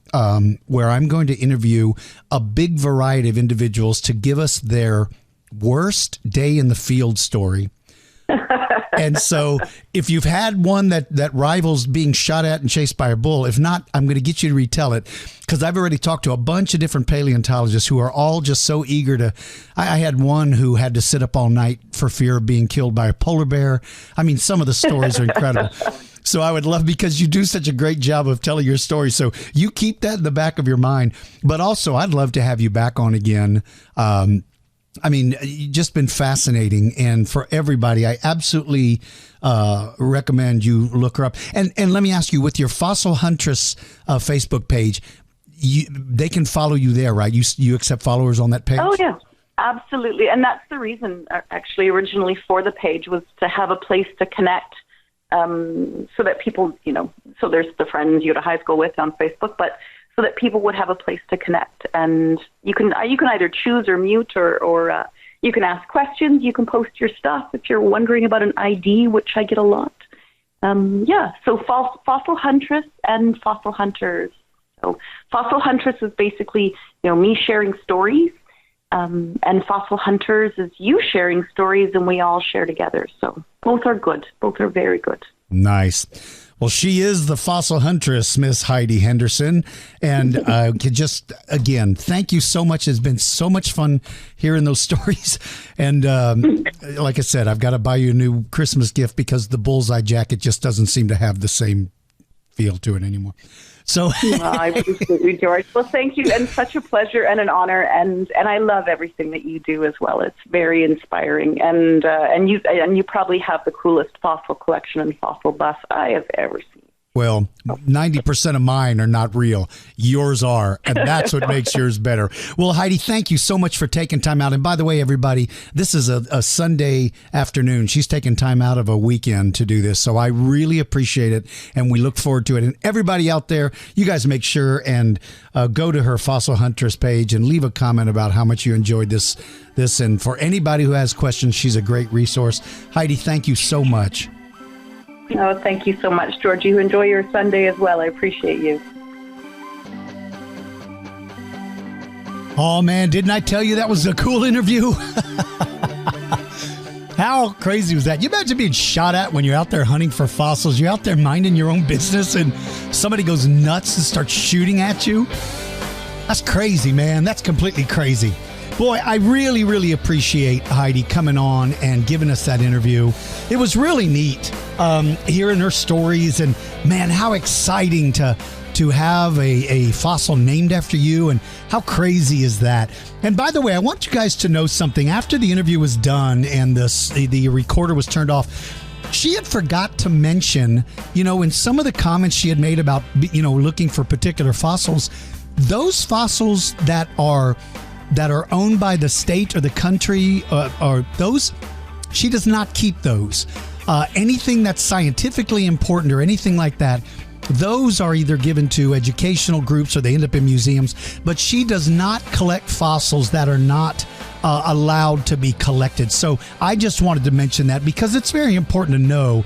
where I'm going to interview a big variety of individuals to give us their worst day in the field story. And so if you've had one that rivals being shot at and chased by a bull, if not, I'm going to get you to retell it, because I've already talked to a bunch of different paleontologists who are all just so eager to. I had one who had to sit up all night for fear of being killed by a polar bear. I mean, some of the stories are incredible. So I would love, because you do such a great job of telling your story. So you keep that in the back of your mind. But also, I'd love to have you back on again. You've just been fascinating. And for everybody, I absolutely recommend you look her up. And let me ask you, with your Fossil Huntress Facebook page, they can follow you there, right? You accept followers on that page? Oh, yeah, absolutely. And that's the reason, actually, originally for the page, was to have a place to connect, so that people, so there's the friends you go to high school with on Facebook, but so that people would have a place to connect. And you can either choose or mute, or you can ask questions. You can post your stuff if you're wondering about an ID, which I get a lot. So Fossil Huntress and Fossil Hunters. So Fossil Huntress is basically, me sharing stories, and Fossil Hunters is you sharing stories, and we all share together. So both are good. Both are very good. Nice. Well, she is the Fossil Huntress, Miss Heidi Henderson. And just, again, thank you so much. It's been so much fun hearing those stories. And like I said, I've got to buy you a new Christmas gift because the bullseye jacket just doesn't seem to have the same feel to it anymore. So I appreciate you, George. Well, thank you, and such a pleasure and an honor, and I love everything that you do as well. It's very inspiring, and you probably have the coolest fossil collection and fossil buff I have ever seen. Well, 90% of mine are not real. Yours are, and that's what makes yours better. Well, Heidi, thank you so much for taking time out. And by the way, everybody, this is a Sunday afternoon. She's taking time out of a weekend to do this, so I really appreciate it, and we look forward to it. And everybody out there, you guys make sure and go to her Fossil Huntress page and leave a comment about how much you enjoyed this. And for anybody who has questions, she's a great resource. Heidi, thank you so much. Oh, thank you so much, George. You enjoy your Sunday as well. I appreciate you. Oh, man, didn't I tell you that was a cool interview? How crazy was that? You imagine being shot at when you're out there hunting for fossils. You're out there minding your own business and somebody goes nuts and starts shooting at you. That's crazy, man. That's completely crazy. Boy, I really, really appreciate Heidi coming on and giving us that interview. It was really neat hearing her stories, and man, how exciting to have a fossil named after you, and how crazy is that? And by the way, I want you guys to know something. After the interview was done and the recorder was turned off, she had forgot to mention, in some of the comments she had made about, looking for particular fossils, those fossils that are owned by the state or the country, or those, she does not keep those. Anything that's scientifically important or anything like that, those are either given to educational groups or they end up in museums. But she does not collect fossils that are not allowed to be collected. So I just wanted to mention that because it's very important to know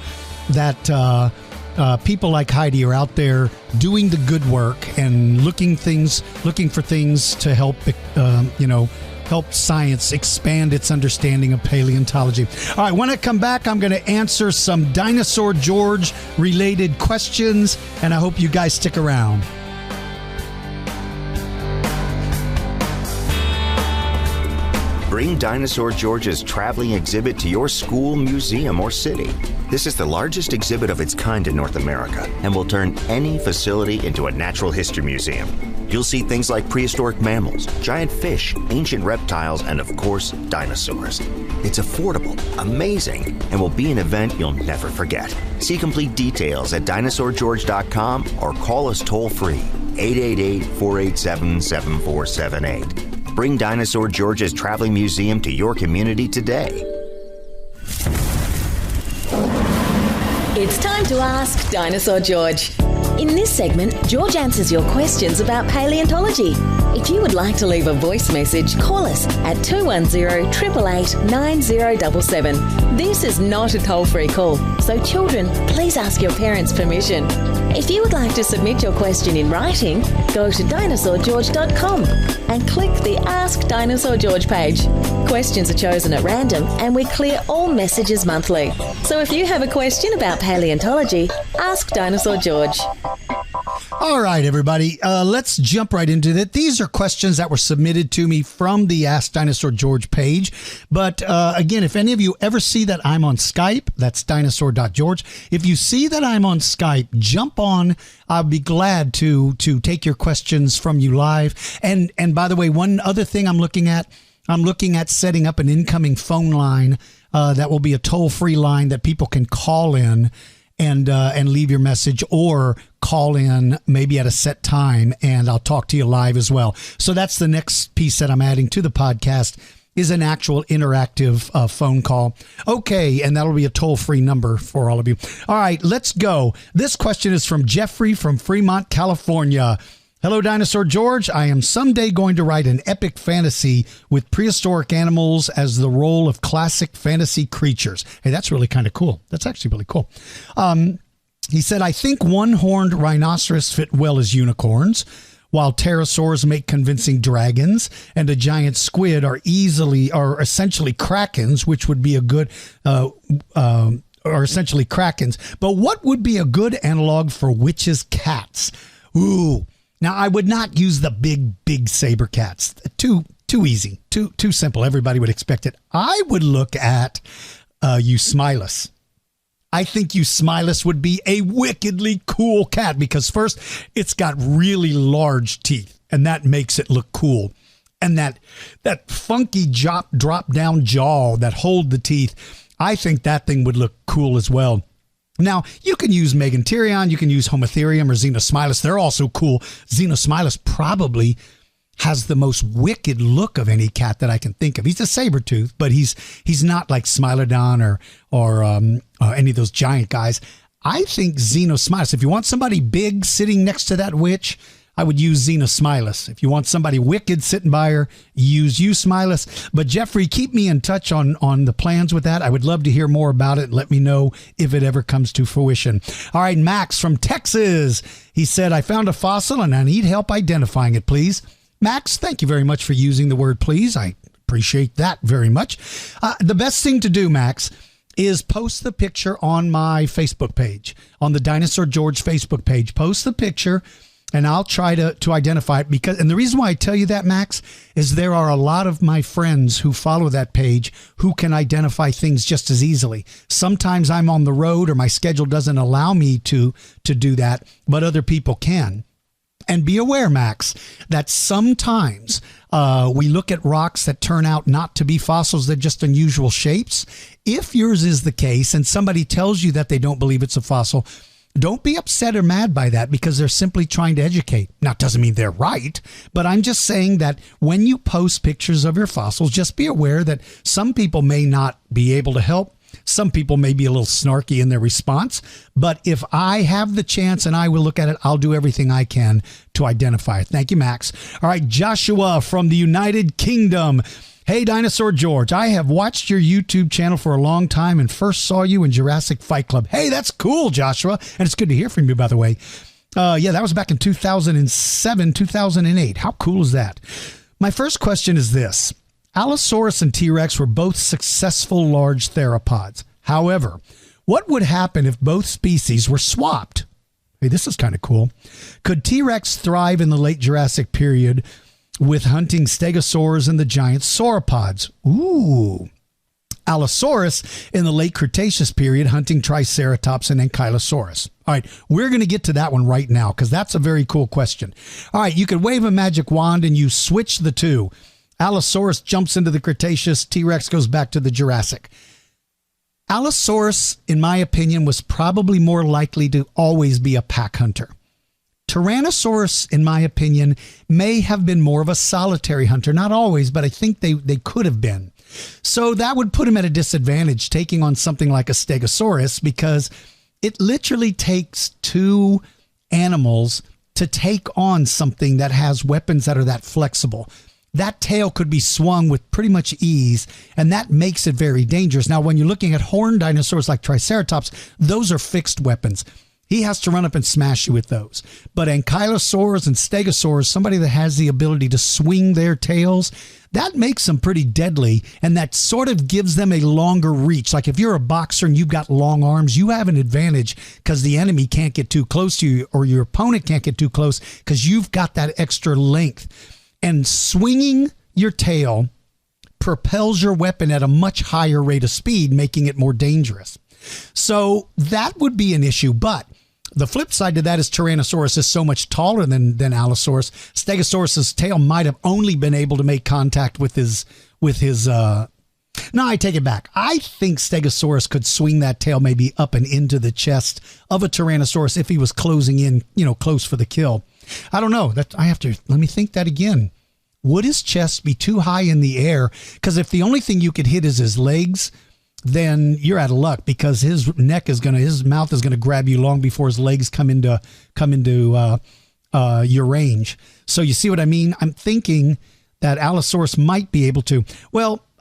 that people like Heidi are out there doing the good work and looking for things to help, help science expand its understanding of paleontology. All right, when I come back, I'm going to answer some Dinosaur George related questions, and I hope you guys stick around. Bring Dinosaur George's traveling exhibit to your school, museum, or city. This is the largest exhibit of its kind in North America and will turn any facility into a natural history museum. You'll see things like prehistoric mammals, giant fish, ancient reptiles, and of course, dinosaurs. It's affordable, amazing, and will be an event you'll never forget. See complete details at dinosaurgeorge.com or call us toll-free, 888-487-7478. Bring Dinosaur George's Traveling Museum to your community today. It's time to ask Dinosaur George. In this segment, George answers your questions about paleontology. If you would like to leave a voice message, call us at 210-888-9077. This is not a toll-free call, so children, please ask your parents' permission. If you would like to submit your question in writing, go to dinosaurgeorge.com and click the Ask Dinosaur George page. Questions are chosen at random and we clear all messages monthly. So if you have a question about paleontology, ask Dinosaur George. All right, everybody, let's jump right into it. These are questions that were submitted to me from the Ask Dinosaur George page. But again, if any of you ever see that I'm on Skype, that's dinosaur.george. If you see that I'm on Skype, jump on. I'll be glad to take your questions from you live. And by the way, one other thing I'm looking at setting up an incoming phone line that will be a toll-free line that people can call in and leave your message, or call in maybe at a set time, and I'll talk to you live as well. So that's the next piece that I'm adding to the podcast, is an actual interactive phone call. Okay, and that'll be a toll-free number for all of you. All right, let's go. This question is from Jeffrey from Fremont, California. Hello, Dinosaur George. I am someday going to write an epic fantasy with prehistoric animals as the role of classic fantasy creatures. Hey, that's really kind of cool. That's actually really cool. He said, I think one-horned rhinoceros fit well as unicorns, while pterosaurs make convincing dragons, and a giant squid are essentially krakens, which would be a good, are essentially krakens. But what would be a good analog for witches' cats? Ooh. Now, I would not use the big saber cats. Too easy, too simple. Everybody would expect it. I would look at Eusmilus. I think Eusmilus would be a wickedly cool cat because first, it's got really large teeth, and that makes it look cool. And that funky drop down jaw that hold the teeth, I think that thing would look cool as well. Now, you can use Meganterion, you can use Homotherium or Xenosmilus. They're also cool. Xenosmilus probably has the most wicked look of any cat that I can think of. He's a saber-tooth, but he's not like Smilodon or any of those giant guys. I think Xenosmilus, if you want somebody big sitting next to that witch, I would use Xenosmilus. If you want somebody wicked sitting by her, use Eusmilus. But Jeffrey, keep me in touch on the plans with that. I would love to hear more about it. Let me know if it ever comes to fruition. All right, Max from Texas. He said, I found a fossil and I need help identifying it, please. Max, thank you very much for using the word please. I appreciate that very much. The best thing to do, Max, is post the picture on my Facebook page, on the Dinosaur George Facebook page. Post the picture, and I'll try to identify it. And the reason why I tell you that, Max, is there are a lot of my friends who follow that page who can identify things just as easily. Sometimes I'm on the road or my schedule doesn't allow me to do that, but other people can. And be aware, Max, that sometimes we look at rocks that turn out not to be fossils. They're just unusual shapes. If yours is the case and somebody tells you that they don't believe it's a fossil, don't be upset or mad by that because they're simply trying to educate. Now, it doesn't mean they're right, but I'm just saying that when you post pictures of your fossils, just be aware that some people may not be able to help. Some people may be a little snarky in their response, but if I have the chance and I will look at it, I'll do everything I can to identify it. Thank you, Max. All right, Joshua from the United Kingdom. Hey, Dinosaur George, I have watched your YouTube channel for a long time and first saw you in Jurassic Fight Club. Hey, that's cool, Joshua. And it's good to hear from you, by the way. Yeah, that was back in 2007, 2008. How cool is that? My first question is this. Allosaurus and T-Rex were both successful large theropods. However, what would happen if both species were swapped? Hey, this is kind of cool. Could T-Rex thrive in the late Jurassic period with hunting stegosaurs and the giant sauropods? Ooh. Allosaurus in the late Cretaceous period hunting Triceratops and Ankylosaurus. All right, we're going to get to that one right now because that's a very cool question. All right, you could wave a magic wand and you switch the two. Allosaurus jumps into the Cretaceous. T-Rex goes back to the Jurassic. Allosaurus, in my opinion, was probably more likely to always be a pack hunter. Tyrannosaurus, in my opinion, may have been more of a solitary hunter. Not always, but I think they could have been. So that would put him at a disadvantage taking on something like a Stegosaurus because it literally takes two animals to take on something that has weapons that are that flexible. That tail could be swung with pretty much ease, and that makes it very dangerous. Now, when you're looking at horned dinosaurs like Triceratops, those are fixed weapons. He has to run up and smash you with those. But ankylosaurs and stegosaurs, somebody that has the ability to swing their tails, that makes them pretty deadly, and that sort of gives them a longer reach. Like if you're a boxer and you've got long arms, you have an advantage because the enemy can't get too close to you or your opponent can't get too close because you've got that extra length. And swinging your tail propels your weapon at a much higher rate of speed, making it more dangerous. So that would be an issue. But the flip side to that is Tyrannosaurus is so much taller than Allosaurus. Stegosaurus's tail might have only been able to make contact with his No, I take it back. I think Stegosaurus could swing that tail maybe up and into the chest of a Tyrannosaurus if he was closing in, close for the kill. I don't know. Let me think that again. Would his chest be too high in the air? Because if the only thing you could hit is his legs, then you're out of luck, because his mouth is gonna grab you long before his legs come into your range. So you see what I mean? I'm thinking that Allosaurus might be able to.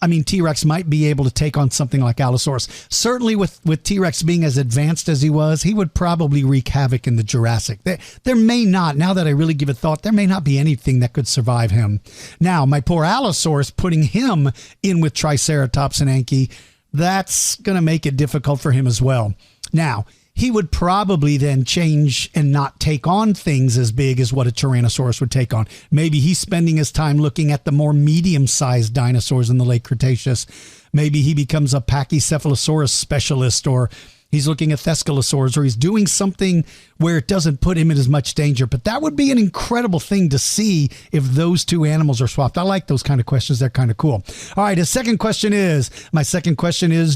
T-Rex might be able to take on something like Allosaurus. Certainly with T-Rex being as advanced as he was, he would probably wreak havoc in the Jurassic. There may not, now that I really give it thought, there may not be anything that could survive him. Now, my poor Allosaurus, putting him in with Triceratops and Anki, that's going to make it difficult for him as well. Now, he would probably then change and not take on things as big as what a Tyrannosaurus would take on. Maybe he's spending his time looking at the more medium-sized dinosaurs in the late Cretaceous. Maybe he becomes a Pachycephalosaurus specialist, or he's looking at Thescelosaurs, or he's doing something where it doesn't put him in as much danger. But that would be an incredible thing to see if those two animals are swapped. I like those kind of questions. They're kind of cool. All right, my second question is,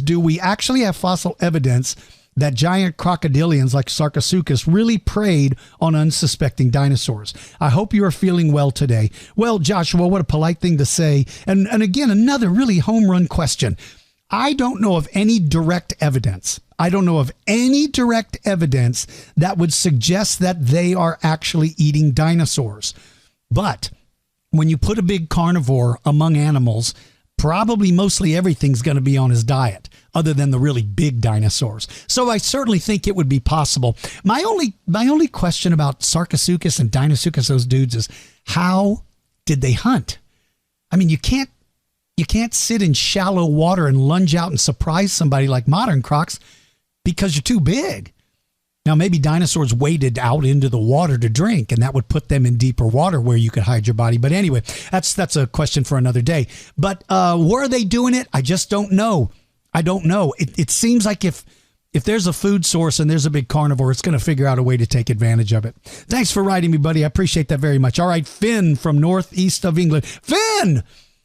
do we actually have fossil evidence that giant crocodilians like Sarcosuchus really preyed on unsuspecting dinosaurs? I hope you are feeling well today. Well, Joshua, what a polite thing to say. And again, another really home run question. I don't know of any direct evidence. That would suggest that they are actually eating dinosaurs. But when you put a big carnivore among animals, probably mostly everything's going to be on his diet, other than the really big dinosaurs. So I certainly think it would be possible. My only question about Sarcosuchus and Dinosuchus, those dudes, is how did they hunt? I mean, you can't sit in shallow water and lunge out and surprise somebody like modern crocs, because you're too big. Now, maybe dinosaurs waded out into the water to drink, and that would put them in deeper water where you could hide your body. But anyway, that's a question for another day. But were they doing it? I just don't know. I don't know. It seems like if there's a food source and there's a big carnivore, it's going to figure out a way to take advantage of it. Thanks for writing me, buddy. I appreciate that very much. All right, Finn from northeast of England.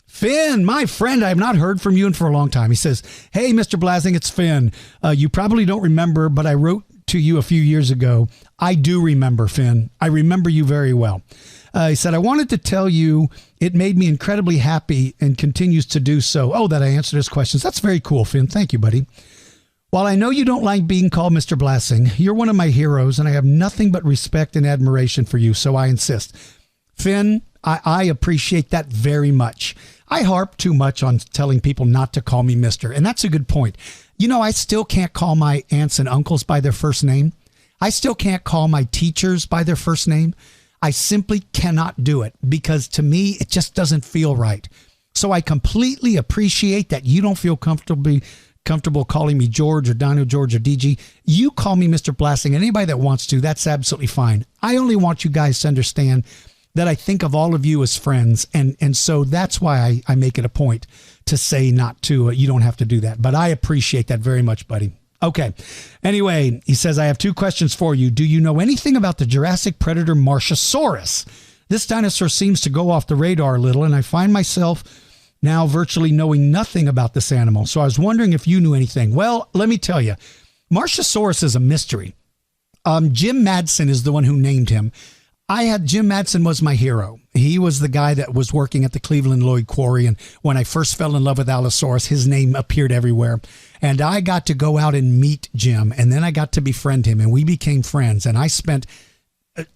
Finn, my friend, I have not heard from you for a long time. He says, hey, Mr. Blasing, it's Finn. You probably don't remember, but I wrote to you a few years ago. I do remember, Finn. I remember you very well. He said, I wanted to tell you it made me incredibly happy and continues to do so. Oh, that I answered his questions. That's very cool, Finn. Thank you, buddy. While I know you don't like being called Mr. Blasing, you're one of my heroes, and I have nothing but respect and admiration for you, so I insist. Finn, I appreciate that very much. I harp too much on telling people not to call me Mr., and that's a good point. I still can't call my aunts and uncles by their first name. I still can't call my teachers by their first name. I simply cannot do it, because to me, it just doesn't feel right. So I completely appreciate that you don't feel comfortable calling me George or Dino George or DG. You call me Mr. Blasting. Anybody that wants to, that's absolutely fine. I only want you guys to understand that I think of all of you as friends. And so that's why I make it a point to say not to. You don't have to do that. But I appreciate that very much, buddy. Okay. Anyway, he says, I have two questions for you. Do you know anything about the Jurassic predator Marchosaurus? This dinosaur seems to go off the radar a little, and I find myself now virtually knowing nothing about this animal. So I was wondering if you knew anything. Well, let me tell you, Marchosaurus is a mystery. Jim Madsen is the one who named him. Jim Madsen was my hero. He was the guy that was working at the Cleveland Lloyd Quarry. And when I first fell in love with Allosaurus, his name appeared everywhere. And I got to go out and meet Jim. And then I got to befriend him, and we became friends. And I spent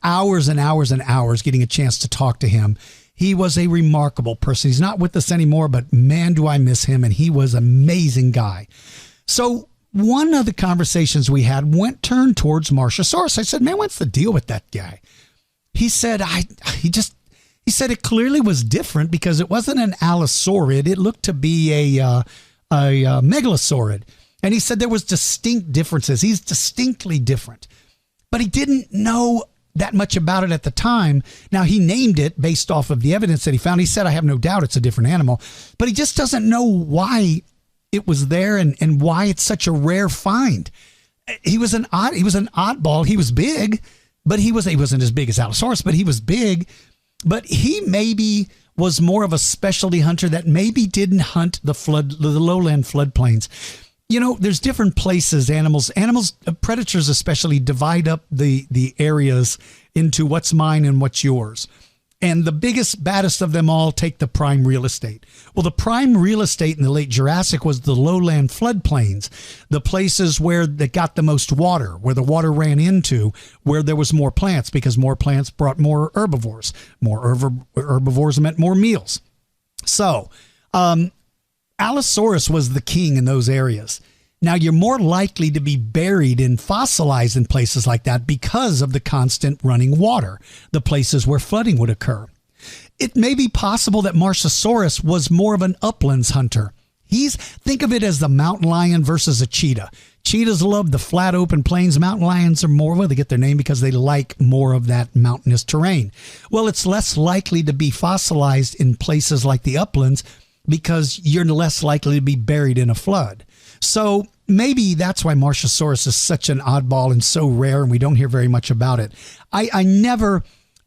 hours and hours and hours getting a chance to talk to him. He was a remarkable person. He's not with us anymore, but man, do I miss him. And he was an amazing guy. So one of the conversations we had turned towards Marchosaurus. I said, man, what's the deal with that guy? He said, he said it clearly was different because it wasn't an allosaurid. It looked to be a megalosaurid. And he said there was distinct differences. He's distinctly different, but he didn't know that much about it at the time. Now, he named it based off of the evidence that he found. He said, I have no doubt it's a different animal, but he just doesn't know why it was there and why it's such a rare find. He was an oddball. He was big, but he wasn't as big as Allosaurus, but he was big. But he maybe was more of a specialty hunter that maybe didn't hunt the lowland floodplains. You know, there's different places predators especially divide up the areas into what's mine and what's yours. And the biggest, baddest of them all take the prime real estate. Well, the prime real estate in the late Jurassic was the lowland floodplains, the places where they got the most water, where the water ran into, where there was more plants, because more plants brought more herbivores. More herbivores meant more meals. So, Allosaurus was the king in those areas. Now, you're more likely to be buried and fossilized in places like that because of the constant running water, the places where flooding would occur. It may be possible that Marsosaurus was more of an uplands hunter. Think of it as the mountain lion versus a cheetah. Cheetahs love the flat open plains. Mountain lions are more, they get their name because they like more of that mountainous terrain. Well, it's less likely to be fossilized in places like the uplands because you're less likely to be buried in a flood. So maybe that's why Marsosaurus is such an oddball and so rare, and we don't hear very much about it. I never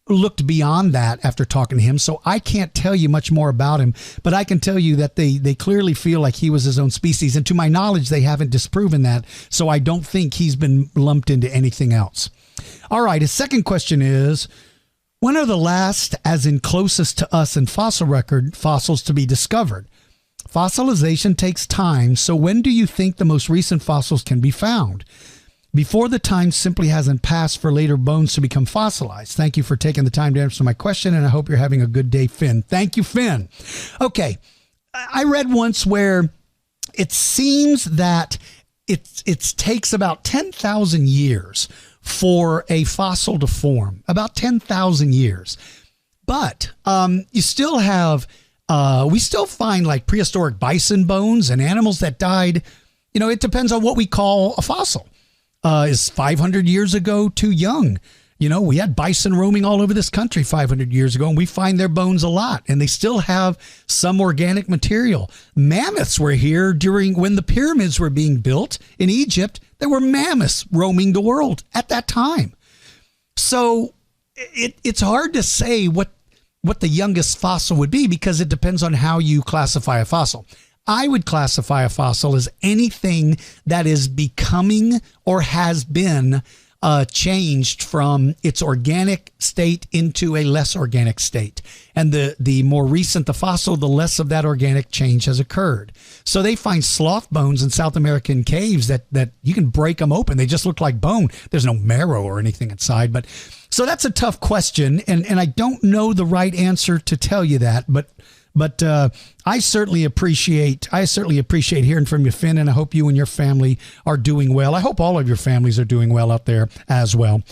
looked beyond that after talking to him, so I can't tell you much more about him, but I can tell you that they clearly feel like he was his own species, and to my knowledge, they haven't disproven that, so I don't think he's been lumped into anything else. All right, his second question is, when are the last, as in closest to us in fossil record, fossils to be discovered? Fossilization takes time, so when do you think the most recent fossils can be found? Before the time simply hasn't passed for later bones to become fossilized. Thank you for taking the time to answer my question, and I hope you're having a good day, Finn. Thank you, Finn. Okay, I read once where it seems that it takes about 10,000 years for a fossil to form, about 10,000 years. But you still have... we still find like prehistoric bison bones and animals that died. You know, it depends on what we call a fossil. Is 500 years ago too young? You know, we had bison roaming all over this country 500 years ago, and we find their bones a lot, and they still have some organic material. Mammoths were here when the pyramids were being built in Egypt. There were mammoths roaming the world at that time. So it's hard to say what the youngest fossil would be because it depends on how you classify a fossil. I would classify a fossil as anything that is becoming or has been changed from its organic state into a less organic state. And the more recent the fossil, the less of that organic change has occurred. So they find sloth bones in South American caves that you can break them open. They just look like bone. There's no marrow or anything inside. But so that's a tough question. And I don't know the right answer to tell you that. But I certainly appreciate hearing from you, Finn, and I hope you and your family are doing well. I hope all of your families are doing well out there as well.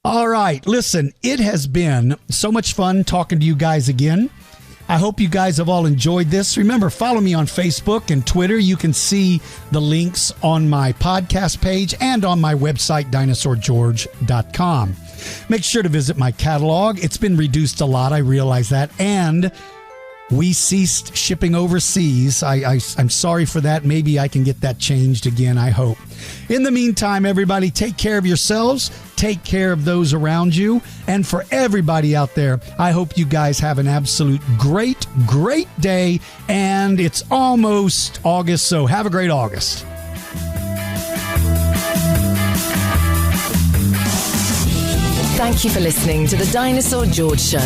All right, listen, it has been so much fun talking to you guys again. I hope you guys have all enjoyed this. Remember, follow me on Facebook and Twitter. You can see the links on my podcast page and on my website, dinosaurgeorge.com. Make sure to visit my catalog. It's been reduced a lot, I realize that, and we ceased shipping overseas. I'm sorry for that. Maybe I can get that changed again, I hope. In the meantime, everybody, take care of yourselves. Take care of those around you. And for everybody out there, I hope you guys have an absolute great, great day. And it's almost August, so have a great August. Thank you for listening to the Dinosaur George Show.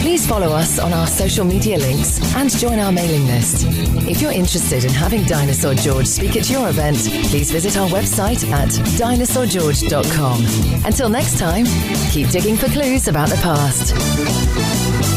Please follow us on our social media links and join our mailing list. If you're interested in having Dinosaur George speak at your event, please visit our website at dinosaurgeorge.com. Until next time, keep digging for clues about the past.